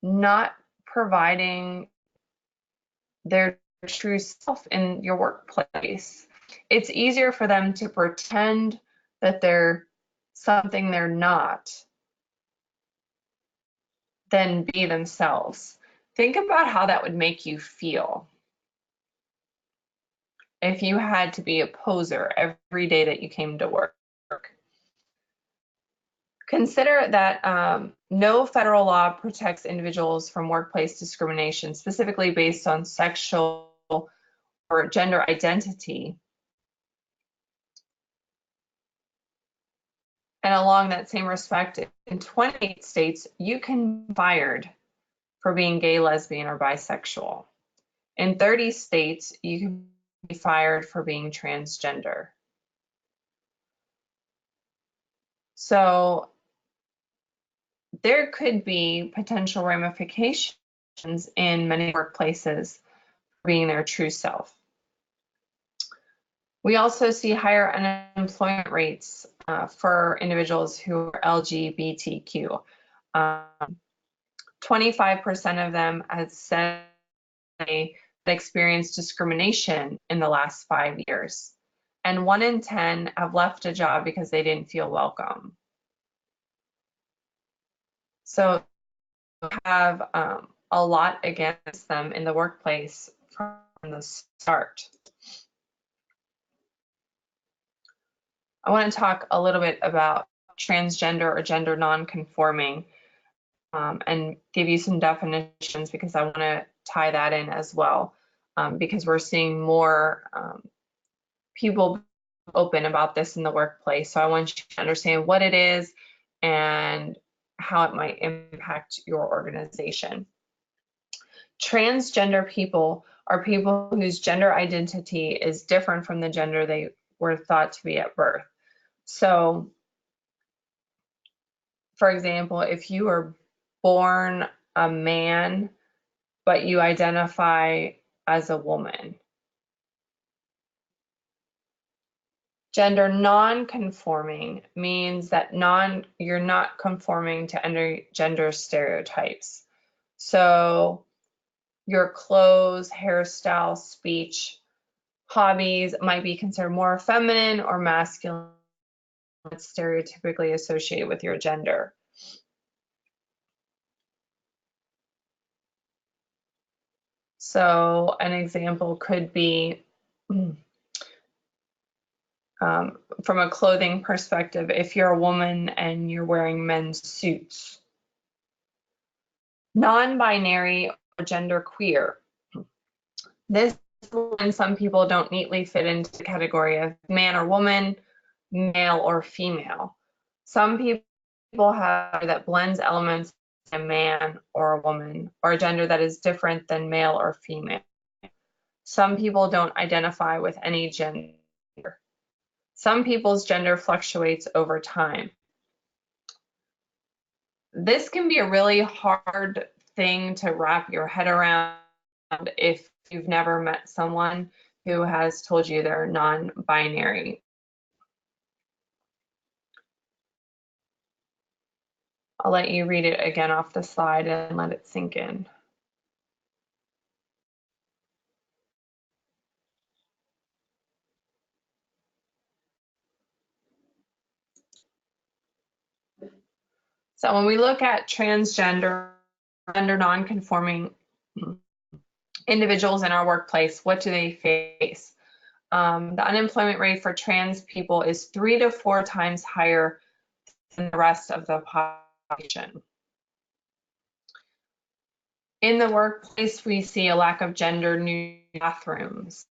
[SPEAKER 1] not providing their true self in your workplace. It's easier for them to pretend that they're something they're not than be themselves. Think about how that would make you feel if you had to be a poser every day that you came to work. Consider that no federal law protects individuals from workplace discrimination, specifically based on sexual or gender identity. And along that same respect, in 28 states, you can be fired for being gay, lesbian, or bisexual. In 30 states, you can be fired for being transgender. So there could be potential ramifications in many workplaces for being their true self. We also see higher unemployment rates for individuals who are LGBTQ. 25% of them have said they experienced discrimination in the last 5 years. And 1 in 10 have left a job because they didn't feel welcome. So we have a lot against them in the workplace from the start. I want to talk a little bit about transgender or gender nonconforming and give you some definitions because I want to tie that in as well because we're seeing more people open about this in the workplace. So I want you to understand what it is and how it might impact your organization. Transgender people are people whose gender identity is different from the gender they were thought to be at birth. So, for example, if you were born a man, but you identify as a woman. Gender non-conforming means that you're not conforming to any gender stereotypes. So your clothes, hairstyle, speech, hobbies might be considered more feminine or masculine, stereotypically associated with your gender. So an example could be from a clothing perspective, if you're a woman and you're wearing men's suits. Non-binary or gender queer. This is when some people don't neatly fit into the category of man or woman, male or female. Some people have that blends elements of a man or a woman or a gender that is different than male or female. Some people don't identify with any gender. Some people's gender fluctuates over time. This can be a really hard thing to wrap your head around if you've never met someone who has told you they're non-binary. I'll let you read it again off the slide and let it sink in. So when we look at transgender, gender non-conforming individuals in our workplace, what do they face? The unemployment rate for trans people is 3 to 4 times higher than the rest of the population. In the workplace, we see a lack of gender-neutral bathrooms.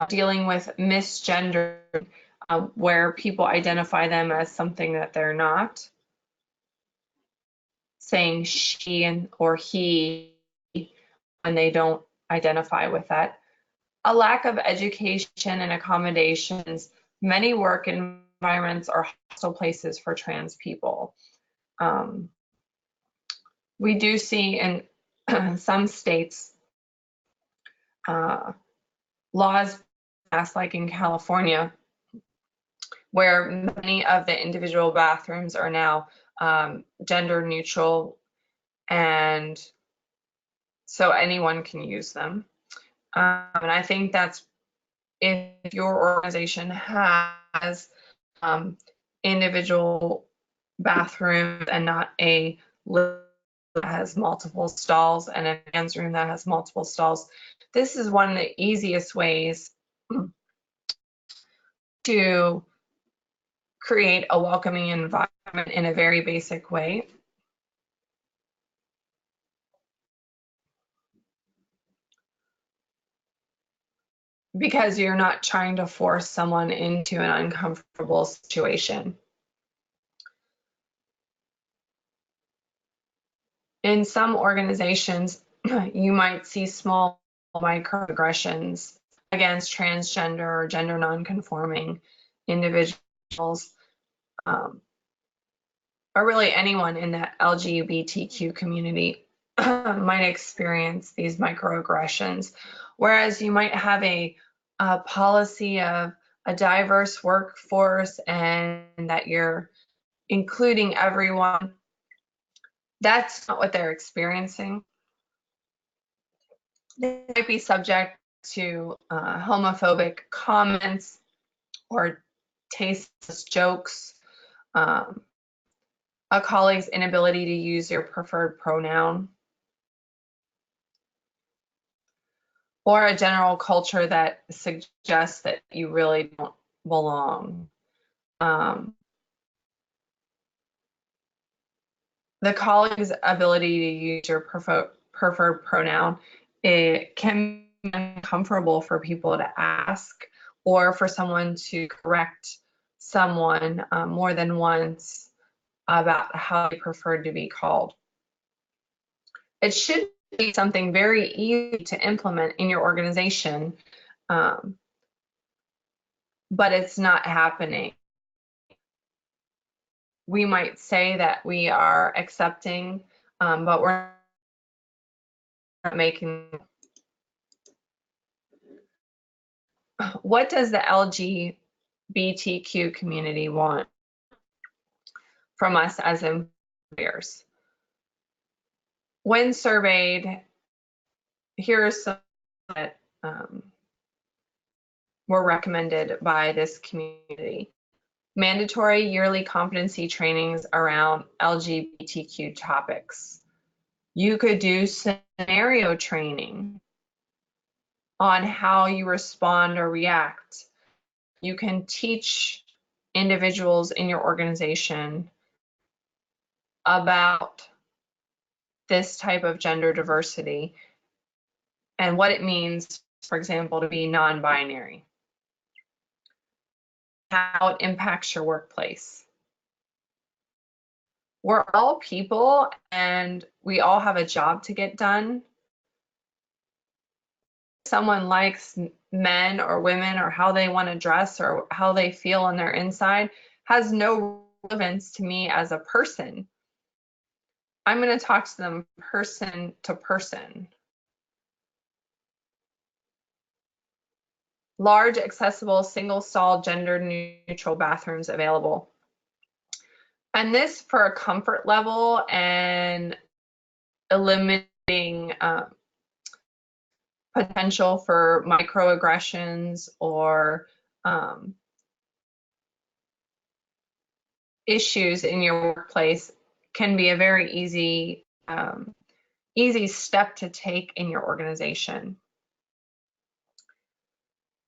[SPEAKER 1] Dealing with misgendered, where people identify them as something that they're not, saying she or he when they don't identify with that. A lack of education and accommodations. Many work environments are hostile places for trans people. We do see in some states laws passed, like in California, where many of the individual bathrooms are now gender neutral, and so anyone can use them. And I think that's if your organization has individual bathrooms and not a that has multiple stalls and a men's room that has multiple stalls. This is one of the easiest ways to create a welcoming environment in a very basic way. because you're not trying to force someone into an uncomfortable situation. In some organizations, you might see small microaggressions against transgender or gender nonconforming individuals, or really anyone in the LGBTQ community might experience these microaggressions. Whereas you might have a policy of a diverse workforce and that you're including everyone, that's not what they're experiencing. They might be subject to homophobic comments or tasteless jokes, a colleague's inability to use your preferred pronoun, or a general culture that suggests that you really don't belong. The colleague's ability to use your preferred pronoun, it can be uncomfortable for people to ask or for someone to correct someone more than once about how they prefer to be called. It should be something very easy to implement in your organization, but it's not happening. We might say that we are accepting, but we're not making. What does the LGBTQ community want from us as employers? When surveyed, here are some that were recommended by this community. Mandatory yearly competency trainings around LGBTQ topics. You could do scenario training on how you respond or react. You can teach individuals in your organization about this type of gender diversity and what it means, for example, to be non-binary, how it impacts your workplace. We're all people and we all have a job to get done. Someone likes men or women or how they want to dress or how they feel on their inside has no relevance to me as a person. I'm going to talk to them person to person. Large, accessible, single-stall, gender-neutral bathrooms available. And this for a comfort level and eliminating potential for microaggressions or issues in your workplace can be a very easy step to take in your organization.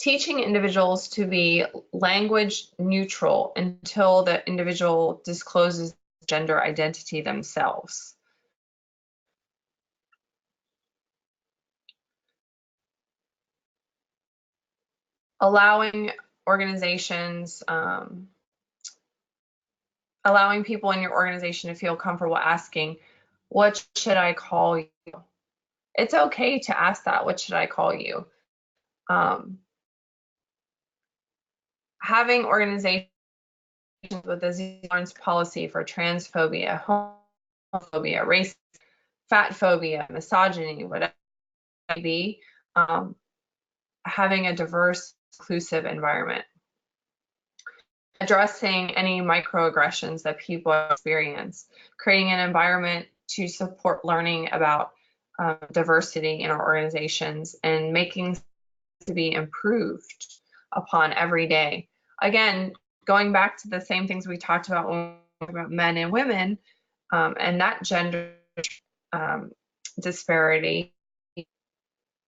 [SPEAKER 1] Teaching individuals to be language neutral until the individual discloses gender identity themselves. Allowing organizations, allowing people in your organization to feel comfortable asking, what should I call you? It's okay to ask that, what should I call you? Having organizations with a zero-tolerance policy for transphobia, homophobia, race, fat phobia, misogyny, whatever it may be, having a diverse, inclusive environment. Addressing any microaggressions that people experience, creating an environment to support learning about diversity in our organizations and making to be improved upon every day. Again, going back to the same things we talked about when we talked about men and women and that gender disparity.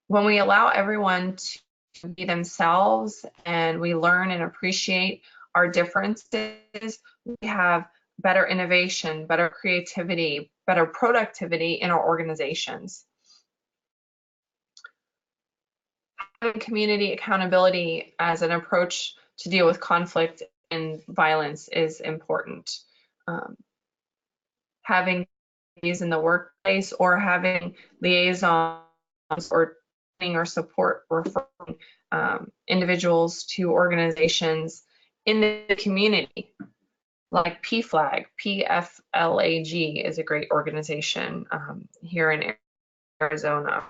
[SPEAKER 1] When we allow everyone to be themselves and we learn and appreciate our differences, we have better innovation, better creativity, better productivity in our organizations. community accountability as an approach to deal with conflict and violence is important. Having these in the workplace or having liaisons or support referring individuals to organizations in the community, like PFLAG. PFLAG is a great organization here in Arizona.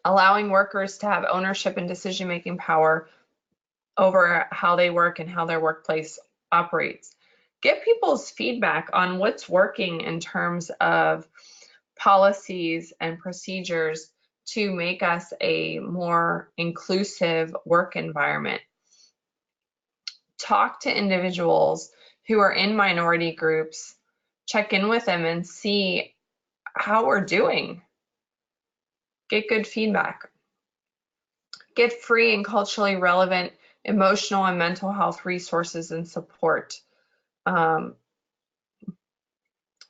[SPEAKER 1] Allowing workers to have ownership and decision-making power over how they work and how their workplace operates. Get people's feedback on what's working in terms of policies and procedures to make us a more inclusive work environment. Talk to individuals who are in minority groups, check in with them and see how we're doing. Get good feedback. Get free and culturally relevant emotional and mental health resources and support.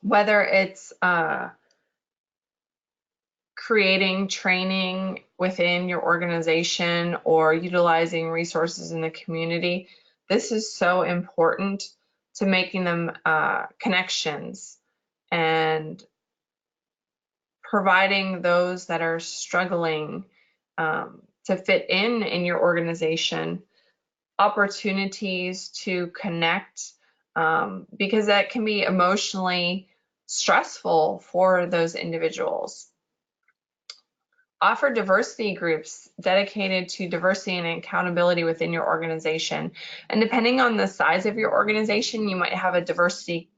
[SPEAKER 1] Whether it's creating training within your organization or utilizing resources in the community, this is so important to making them connections and providing those that are struggling to fit in your organization opportunities to connect, because that can be emotionally stressful for those individuals. Offer diversity groups dedicated to diversity and accountability within your organization. And depending on the size of your organization, you might have a diversity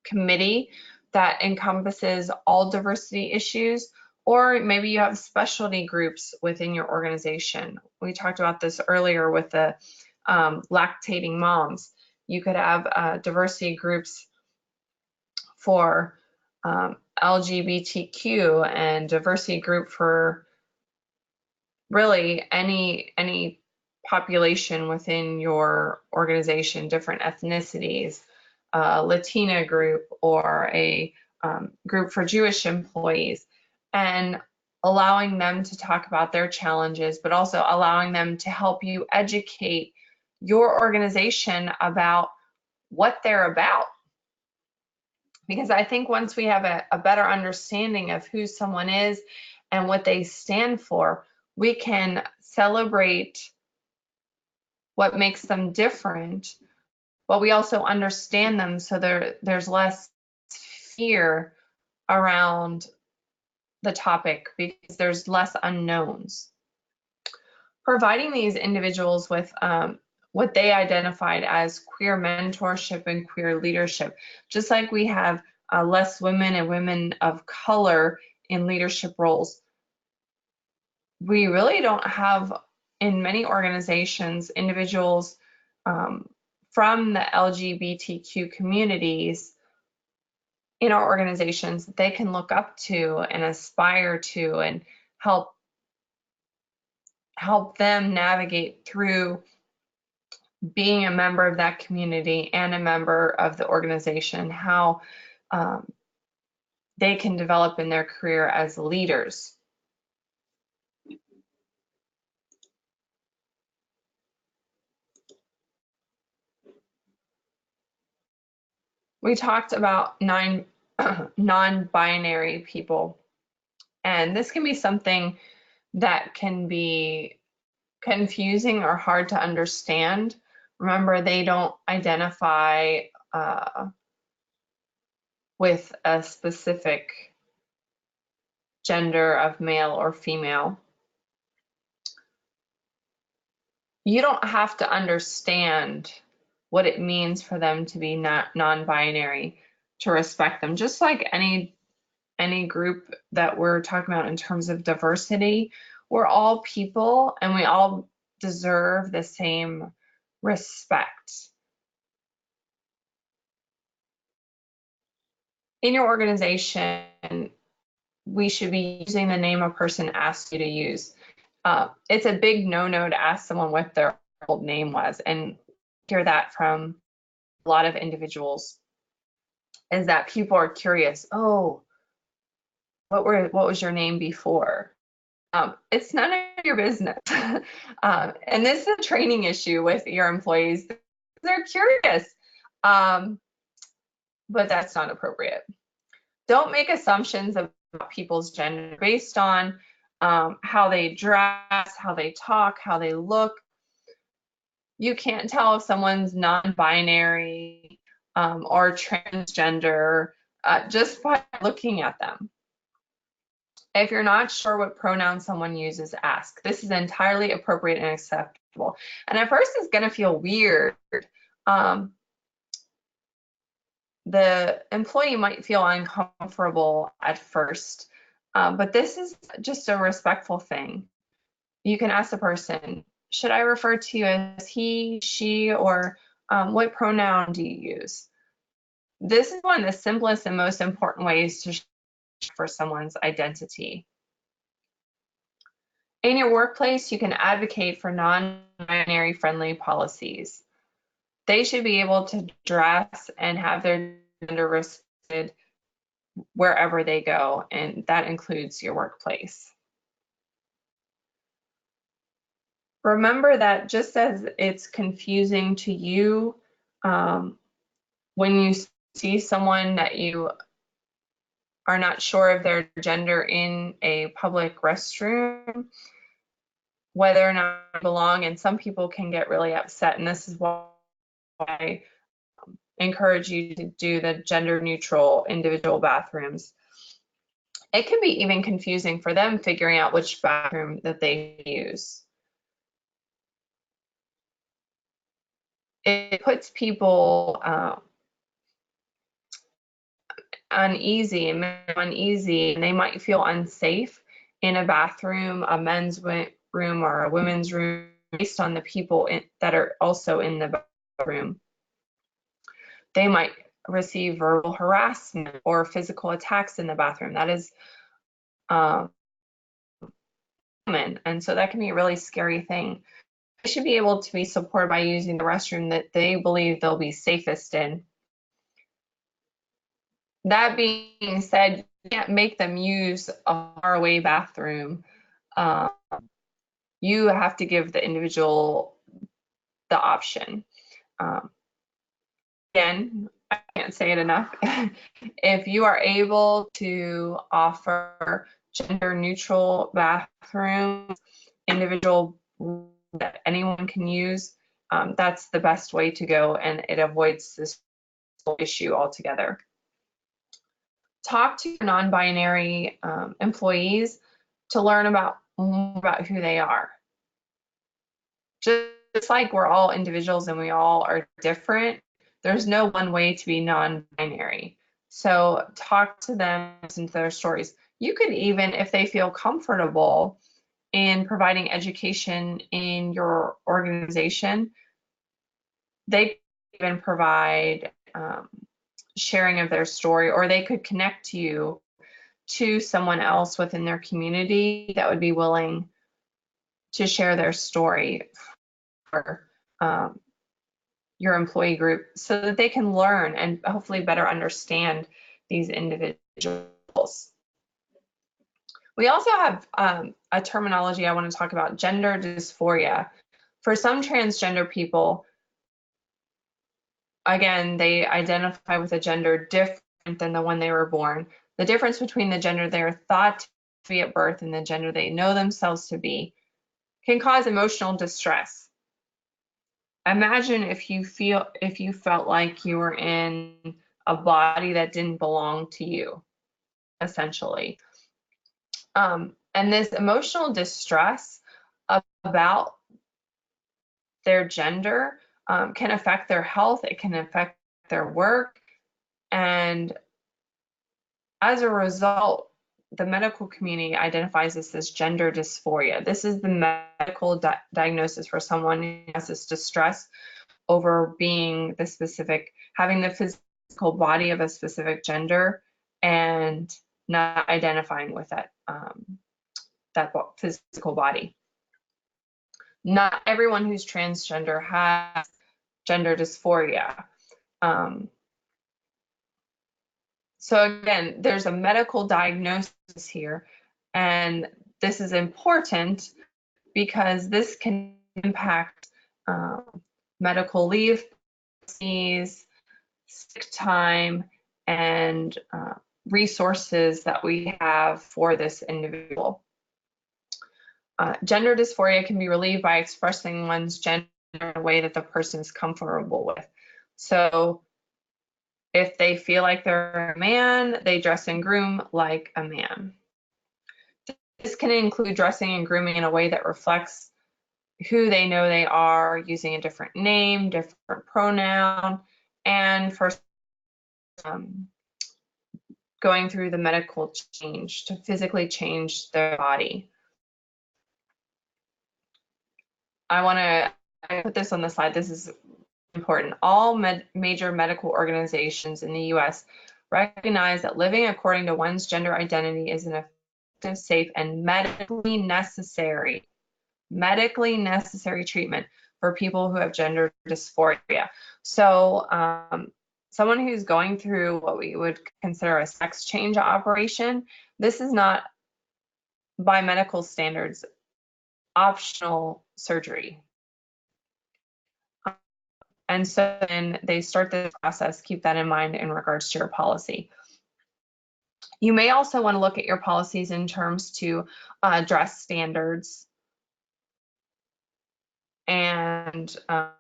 [SPEAKER 1] committee that encompasses all diversity issues, or maybe you have specialty groups within your organization. We talked about this earlier with the lactating moms. You could have diversity groups for LGBTQ and diversity group for really any population within your organization, different ethnicities, Latina group, or a group for Jewish employees, and allowing them to talk about their challenges, but also allowing them to help you educate your organization about what they're about. Because I think once we have a better understanding of who someone is and what they stand for, we can celebrate what makes them different, but we also understand them, so there's less fear around the topic because there's less unknowns. Providing these individuals with what they identified as queer mentorship and queer leadership. Just like we have less women and women of color in leadership roles, we really don't have in many organizations individuals from the LGBTQ communities in our organizations that they can look up to and aspire to and help them navigate through being a member of that community and a member of the organization, how they can develop in their career as leaders. We talked about non-binary people, and this can be something that can be confusing or hard to understand. Remember, they don't identify with a specific gender of male or female. You don't have to understand what it means for them to be non-binary to respect them. Just like any group that we're talking about in terms of diversity, we're all people and we all deserve the same respect. In your organization, we should be using the name a person asked you to use. It's a big no-no to ask someone what their old name was, and hear that from a lot of individuals, is that people are curious, oh, what was your name before? It's none of your business. And this is a training issue with your employees. They're curious, um, but that's not appropriate. Don't make assumptions about people's gender based on how they dress, how they talk, how they look. You can't tell if someone's non-binary or transgender just by looking at them. If you're not sure what pronoun someone uses, ask. This is entirely appropriate and acceptable. And at first it's going to feel weird. The employee might feel uncomfortable at first, but this is just a respectful thing. You can ask the person, should I refer to you as he, she, or what pronoun do you use? This is one of the simplest and most important ways to for someone's identity. In your workplace, you can advocate for non-binary friendly policies. They should be able to dress and have their gender respected wherever they go, and that includes your workplace. Remember that just as it's confusing to you when you see someone that you are not sure of their gender in a public restroom, whether or not they belong, and some people can get really upset, and this is why I encourage you to do the gender neutral individual bathrooms. It can be even confusing for them figuring out which bathroom that they use. It puts people uneasy, and they might feel unsafe in a bathroom, a men's room or a women's room, based on the people that are also in the bathroom. They might receive verbal harassment or physical attacks in the bathroom. That is common, and so that can be a really scary thing. They should be able to be supported by using the restroom that they believe they'll be safest in. That being said, you can't make them use a faraway bathroom. You have to give the individual the option. Again, I can't say it enough. If you are able to offer gender neutral bathrooms, individual that anyone can use, that's the best way to go, and it avoids this issue altogether. Talk to non-binary employees to learn more about who they are. Just like we're all individuals and we all are different, there's no one way to be non-binary. So talk to them, listen to their stories. You could even, if they feel comfortable in providing education in your organization, they could even provide sharing of their story, or they could connect you to someone else within their community that would be willing to share their story for your employee group, so that they can learn and hopefully better understand these individuals. We also have a terminology I want to talk about, gender dysphoria. For some transgender people, again, they identify with a gender different than the one they were born. The difference between the gender they are thought to be at birth and the gender they know themselves to be can cause emotional distress. Imagine if you felt like you were in a body that didn't belong to you, essentially. And this emotional distress about their gender can affect their health, it can affect their work, and as a result, the medical community identifies this as gender dysphoria. This is the medical diagnosis for someone who has this distress over being having the physical body of a specific gender and not identifying with that physical body. Not everyone who's transgender has gender dysphoria. So again, there's a medical diagnosis here, and this is important because this can impact medical leave, sick time, and resources that we have for this individual. Gender dysphoria can be relieved by expressing one's gender in a way that the person is comfortable with. So if they feel like they're a man, they dress and groom like a man. This can include dressing and grooming in a way that reflects who they know they are, using a different name, different pronoun, and for going through the medical change to physically change their body. I put this on the slide. This is important. All major medical organizations in the US recognize that living according to one's gender identity is an effective, safe, and medically necessary treatment for people who have gender dysphoria. So someone who's going through what we would consider a sex change operation, this is not, by medical standards, optional surgery. And so when they start the process, keep that in mind in regards to your policy. You may also want to look at your policies in terms to dress standards and as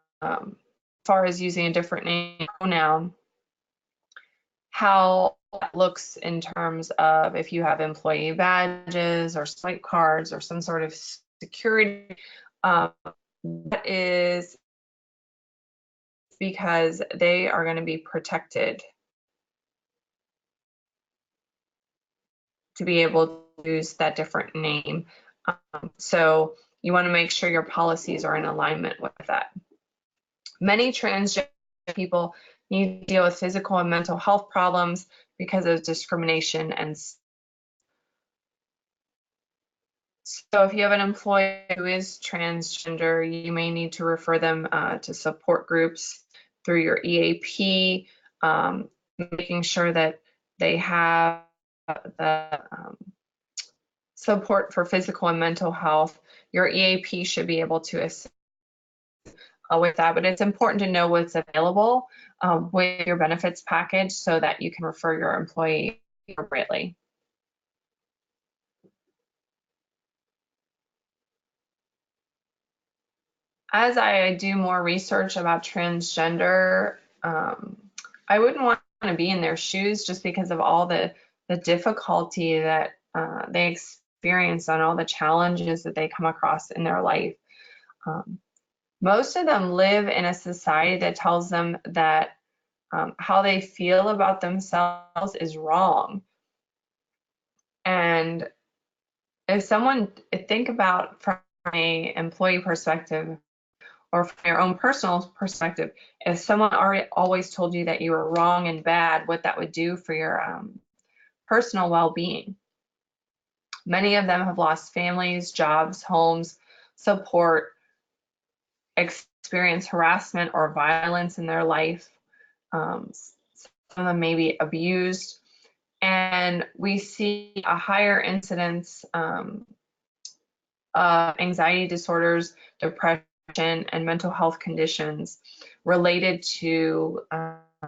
[SPEAKER 1] far as using a different name pronoun, how that looks in terms of if you have employee badges or swipe cards or some sort of security. That is because they are going to be protected to be able to use that different name. So you want to make sure your policies are in alignment with that. Many transgender people need to deal with physical and mental health problems because of discrimination. And so if you have an employee who is transgender, you may need to refer them to support groups through your EAP, making sure that they have the support for physical and mental health. Your EAP should be able to assist with that, but it's important to know what's available with your benefits package so that you can refer your employee appropriately. As I do more research about transgender, I wouldn't want to be in their shoes just because of all the difficulty that they experience and all the challenges that they come across in their life. Most of them live in a society that tells them that how they feel about themselves is wrong. And if someone, think about from an employee perspective or from your own personal perspective, if someone always told you that you were wrong and bad, what that would do for your personal well-being. Many of them have lost families, jobs, homes, support, experience harassment or violence in their life. Some of them may be abused. And we see a higher incidence of anxiety disorders, depression, and mental health conditions related to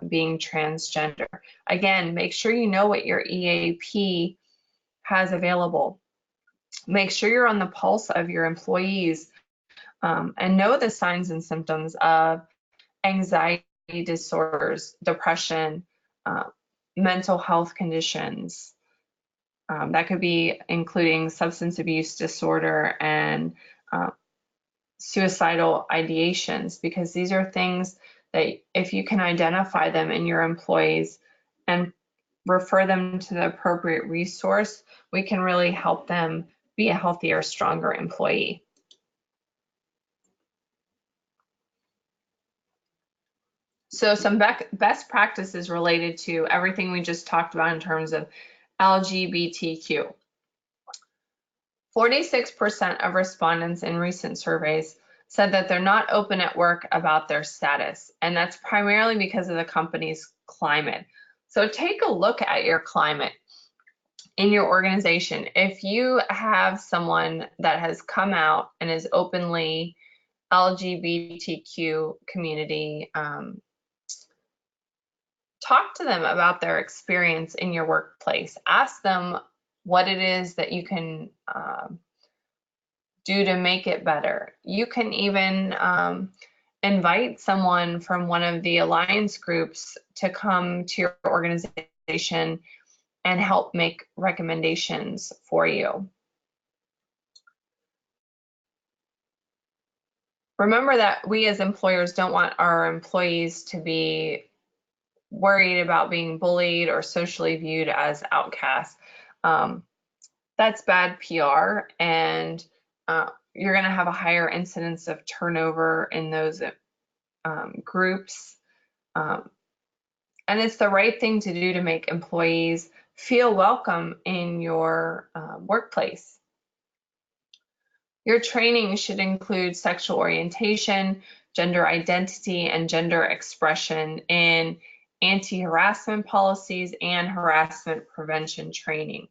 [SPEAKER 1] being transgender. Again, make sure you know what your EAP has available. Make sure you're on the pulse of your employees and know the signs and symptoms of anxiety disorders, depression, mental health conditions. That could be including substance abuse disorder and suicidal ideations, because these are things that if you can identify them in your employees and refer them to the appropriate resource, we can really help them be a healthier, stronger employee. So some best practices related to everything we just talked about in terms of LGBTQ. 46% of respondents in recent surveys said that they're not open at work about their status, and that's primarily because of the company's climate. So take a look at your climate in your organization. If you have someone that has come out and is openly LGBTQ community, talk to them about their experience in your workplace. Ask them what it is that you can do to make it better. You can even invite someone from one of the alliance groups to come to your organization and help make recommendations for you. Remember that we as employers don't want our employees to be worried about being bullied or socially viewed as outcasts. That's bad PR, and you're going to have a higher incidence of turnover in those groups. And it's the right thing to do to make employees feel welcome in your workplace. Your training should include sexual orientation, gender identity, and gender expression in anti-harassment policies and harassment prevention training.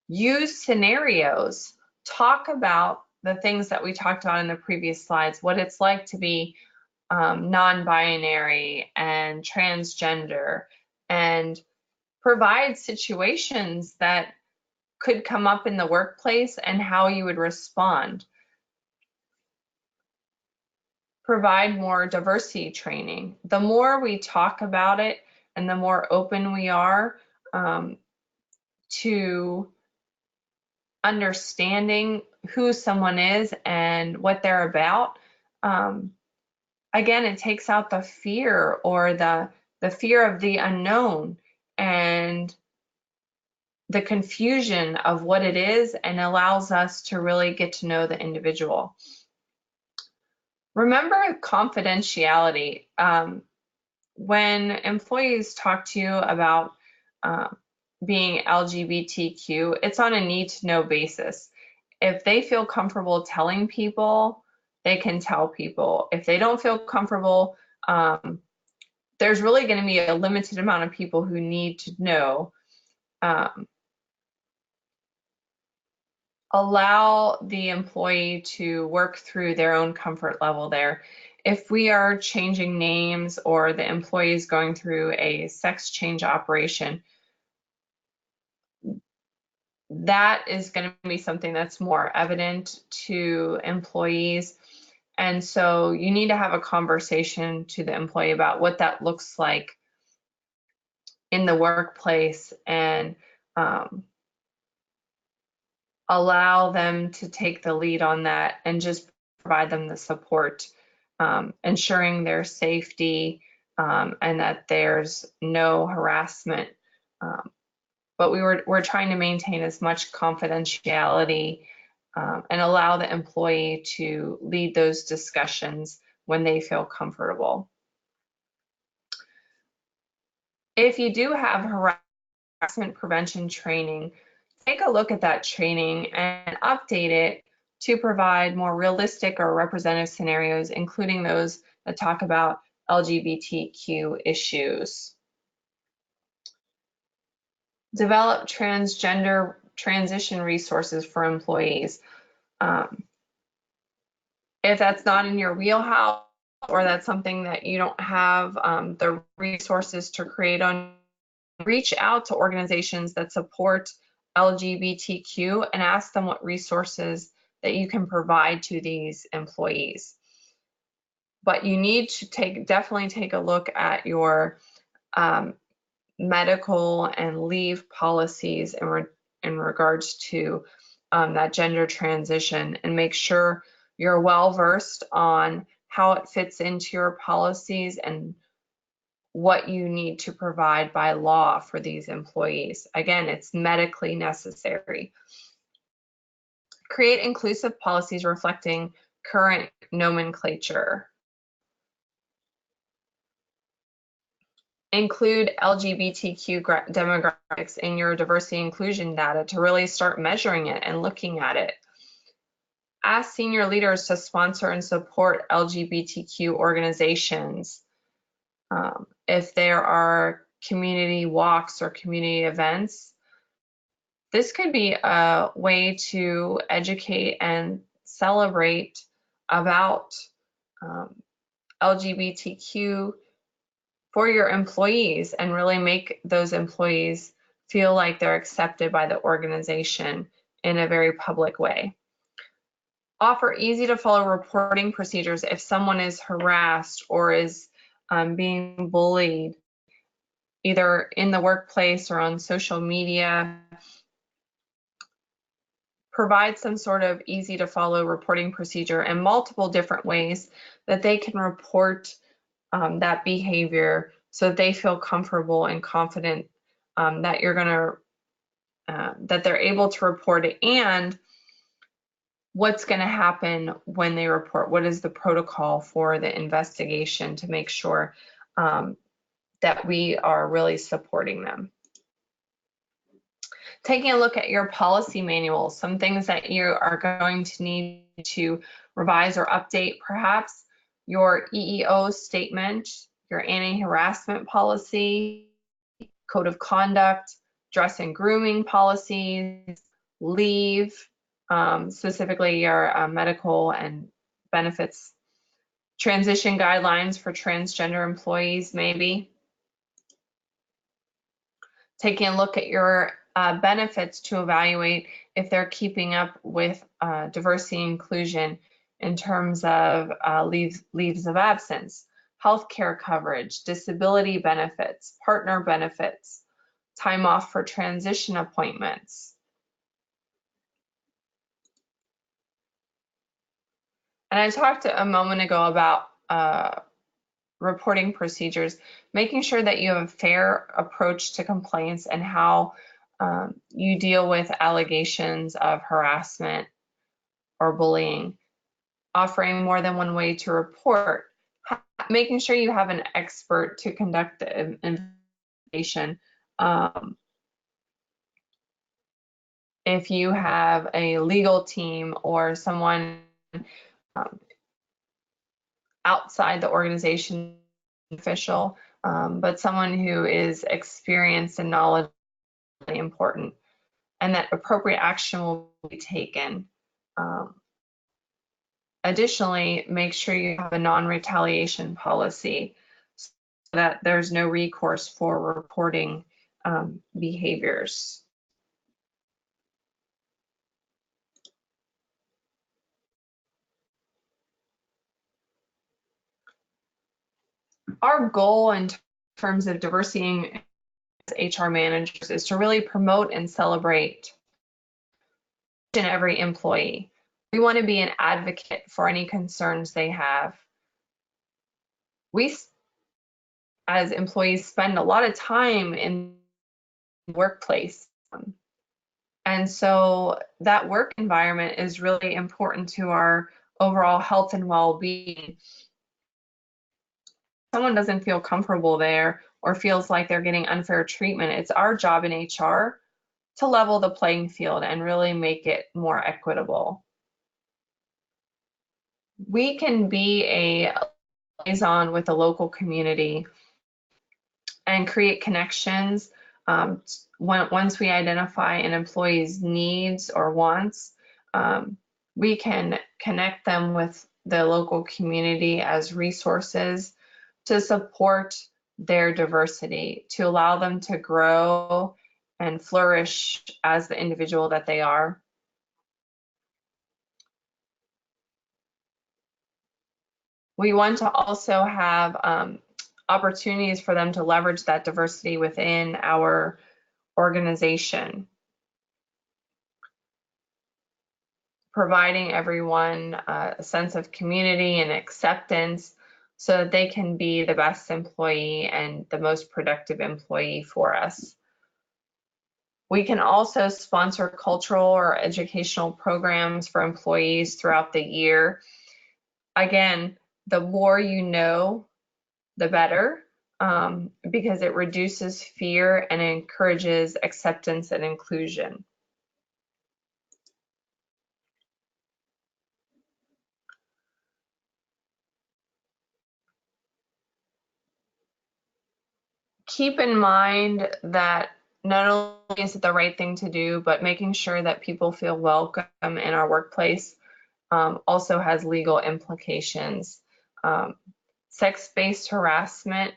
[SPEAKER 1] Use scenarios. Talk about the things that we talked about in the previous slides, what it's like to be non-binary and transgender, and provide situations that could come up in the workplace and how you would respond. Provide more diversity training. The more we talk about it and the more open we are to understanding who someone is and what they're about, again, it takes out the fear or the fear of the unknown and the confusion of what it is, and allows us to really get to know the individual. Remember confidentiality. When employees talk to you about being LGBTQ, it's on a need to know basis. If they feel comfortable telling people, they can tell people. If they don't feel comfortable, there's really going to be a limited amount of people who need to know. Allow the employee to work through their own comfort level there. If we are changing names or the employee is going through a sex change operation, that is going to be something that's more evident to employees. And so you need to have a conversation to the employee about what that looks like in the workplace, and allow them to take the lead on that and just provide them the support, ensuring their safety and that there's no harassment. But we're trying to maintain as much confidentiality and allow the employee to lead those discussions when they feel comfortable. If you do have harassment prevention training, take a look at that training and update it to provide more realistic or representative scenarios, including those that talk about LGBTQ issues. Develop transgender transition resources for employees. If that's not in your wheelhouse, or that's something that you don't have the resources to create on, reach out to organizations that support LGBTQ and ask them what resources that you can provide to these employees. But you need to definitely take a look at your medical and leave policies in regards to that gender transition, and make sure you're well versed on how it fits into your policies and what you need to provide by law for these employees. Again, it's medically necessary. Create inclusive policies reflecting current nomenclature. Include LGBTQ demographics in your diversity inclusion data to really start measuring it and looking at it. Ask senior leaders to sponsor and support LGBTQ organizations. If there are community walks or community events. This could be a way to educate and celebrate about LGBTQ for your employees and really make those employees feel like they're accepted by the organization in a very public way. Offer easy to follow reporting procedures if someone is harassed or is being bullied, either in the workplace or on social media. Provide some sort of easy to follow reporting procedure and multiple different ways that they can report that behavior so that they feel comfortable and confident that you're going to that they're able to report it, and what's going to happen when they report. What is the protocol for the investigation to make sure that we are really supporting them. Taking a look at your policy manual, some things that you are going to need to revise or update, perhaps your EEO statement, your anti-harassment policy, code of conduct, dress and grooming policies, leave, specifically your medical and benefits, transition guidelines for transgender employees, maybe. Taking a look at your benefits to evaluate if they're keeping up with diversity and inclusion in terms of leaves of absence, healthcare coverage, disability benefits, partner benefits, time off for transition appointments. And I talked a moment ago about reporting procedures, making sure that you have a fair approach to complaints and how you deal with allegations of harassment or bullying, offering more than one way to report, making sure you have an expert to conduct the investigation. If you have a legal team or someone outside the organization official, but someone who is experienced and knowledgeable, important, and that appropriate action will be taken. Additionally, make sure you have a non-retaliation policy so that there's no recourse for reporting behaviors. Our goal in terms of diversity as HR managers is to really promote and celebrate each and every employee. We want to be an advocate for any concerns they have. We, as employees, spend a lot of time in the workplace. And so that work environment is really important to our overall health and well-being. Someone doesn't feel comfortable there or feels like they're getting unfair treatment, it's our job in HR to level the playing field and really make it more equitable. We can be a liaison with the local community and create connections. Once we identify an employee's needs or wants, we can connect them with the local community as resources to support their diversity, to allow them to grow and flourish as the individual that they are. We want to also have opportunities for them to leverage that diversity within our organization, providing everyone a sense of community and acceptance so that they can be the best employee and the most productive employee for us. We can also sponsor cultural or educational programs for employees throughout the year. Again, the more you know, the better, because it reduces fear and encourages acceptance and inclusion. keep in mind that not only is it the right thing to do, but making sure that people feel welcome in our workplace also has legal implications. Sex-based harassment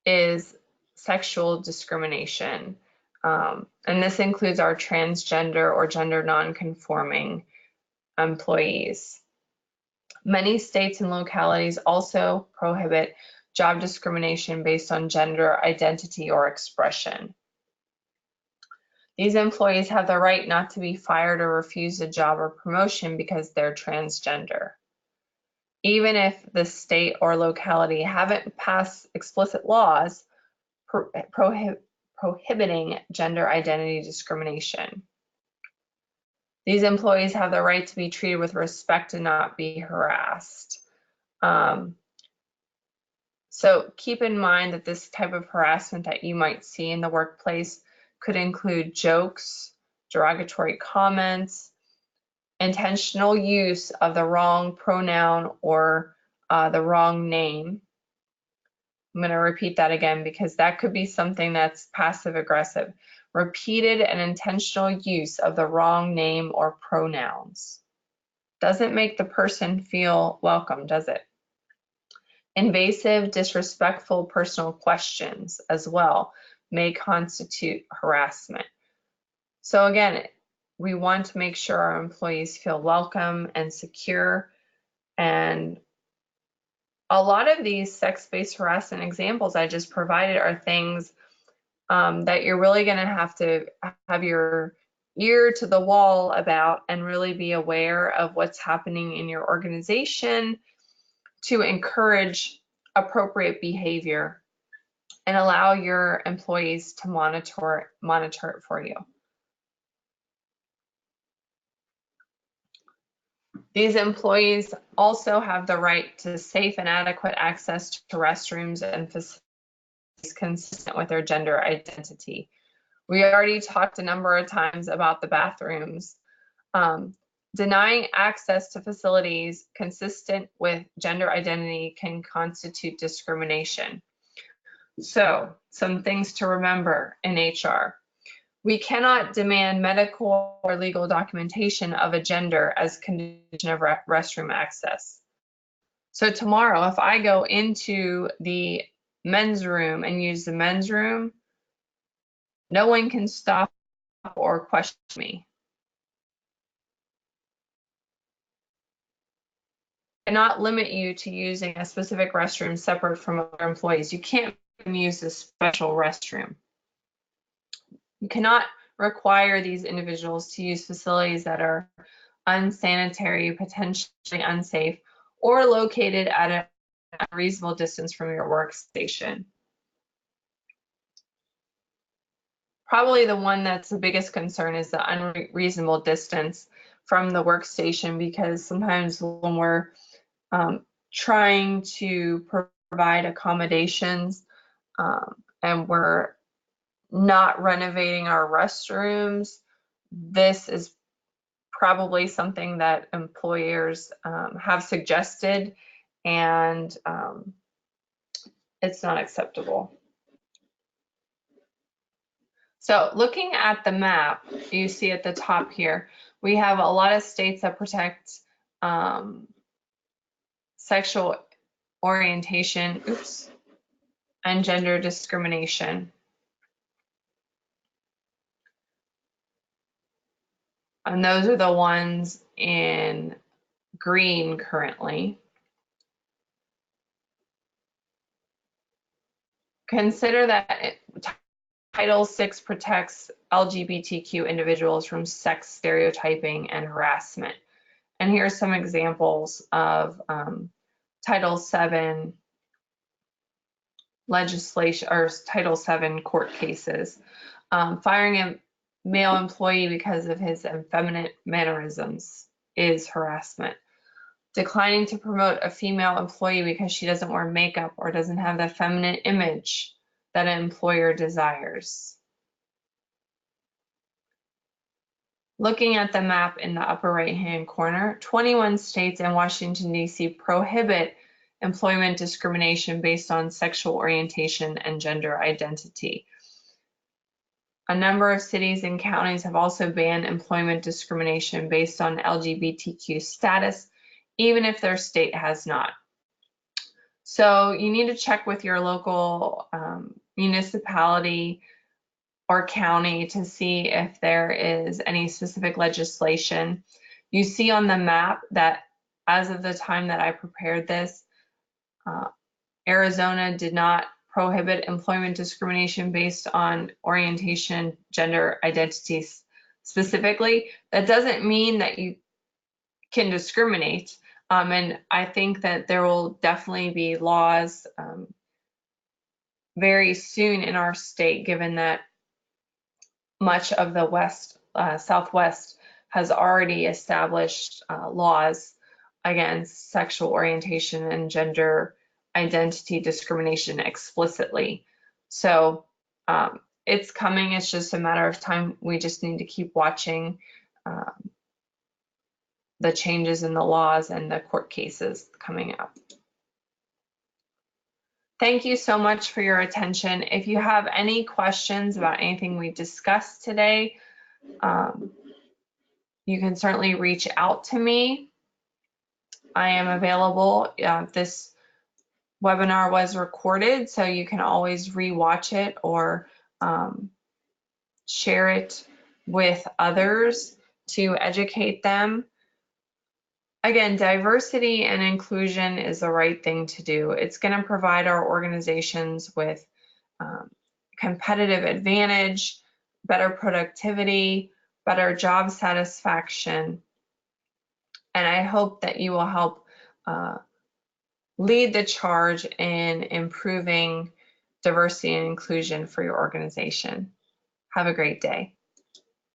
[SPEAKER 1] is sexual discrimination. And this includes our transgender or gender non-conforming employees. Many states and localities also prohibit job discrimination based on gender identity or expression. These employees have the right not to be fired or refused a job or promotion because they're transgender. Even if the state or locality haven't passed explicit laws prohibiting gender identity discrimination. These employees have the right to be treated with respect and not be harassed. So keep in mind that this type of harassment that you might see in the workplace could include jokes, derogatory comments, intentional use of the wrong pronoun or the wrong name. I'm going to repeat that again because that could be something that's passive aggressive. Repeated and intentional use of the wrong name or pronouns. Doesn't make the person feel welcome, does it? Invasive, disrespectful personal questions as well may constitute harassment. So again, we want to make sure our employees feel welcome and secure. And a lot of these sex-based harassment examples I just provided are things that you're really going to have your ear to the wall about and really be aware of what's happening in your organization to encourage appropriate behavior and allow your employees to monitor it for you. These employees also have the right to safe and adequate access to restrooms and facilities consistent with their gender identity. We already talked a number of times about the bathrooms. Denying access to facilities consistent with gender identity can constitute discrimination. So, some things to remember in HR. We cannot demand medical or legal documentation of a gender as condition of restroom access. So tomorrow, if I go into the men's room and use the men's room, no one can stop or question me. Cannot limit you to using a specific restroom separate from other employees. You can't use a special restroom. You cannot require these individuals to use facilities that are unsanitary, potentially unsafe, or located at a reasonable distance from your workstation. Probably the one that's the biggest concern is the unreasonable distance from the workstation, because sometimes when we're trying to provide accommodations and we're not renovating our restrooms, this is probably something that employers have suggested, and it's not acceptable. So looking at the map, you see at the top here, we have a lot of states that protect sexual orientation, and gender discrimination. And those are the ones in green currently. Consider that Title VI protects LGBTQ individuals from sex stereotyping and harassment. And here's some examples of Title VII legislation or Title VII court cases. Firing a male employee because of his effeminate mannerisms is harassment. Declining to promote a female employee because she doesn't wear makeup or doesn't have the feminine image that an employer desires. Looking at the map in the upper right-hand corner, 21 states and Washington, D.C. prohibit employment discrimination based on sexual orientation and gender identity. A number of cities and counties have also banned employment discrimination based on LGBTQ status, even if their state has not. So you need to check with your local municipality or county to see if there is any specific legislation. You see on the map that as of the time that I prepared this, Arizona did not prohibit employment discrimination based on orientation, gender identities specifically. That doesn't mean that you can discriminate. And I think that there will definitely be laws very soon in our state, given that much of the Southwest has already established laws against sexual orientation and gender identity discrimination explicitly. So it's coming. It's just a matter of time. We just need to keep watching the changes in the laws and the court cases coming up. Thank you so much for your attention. If you have any questions about anything we discussed today, you can certainly reach out to me. I am available. This webinar was recorded, so you can always rewatch it or share it with others to educate them. Again, diversity and inclusion is the right thing to do. It's going to provide our organizations with competitive advantage, better productivity, better job satisfaction, and I hope that you will help lead the charge in improving diversity and inclusion for your organization. Have a great day.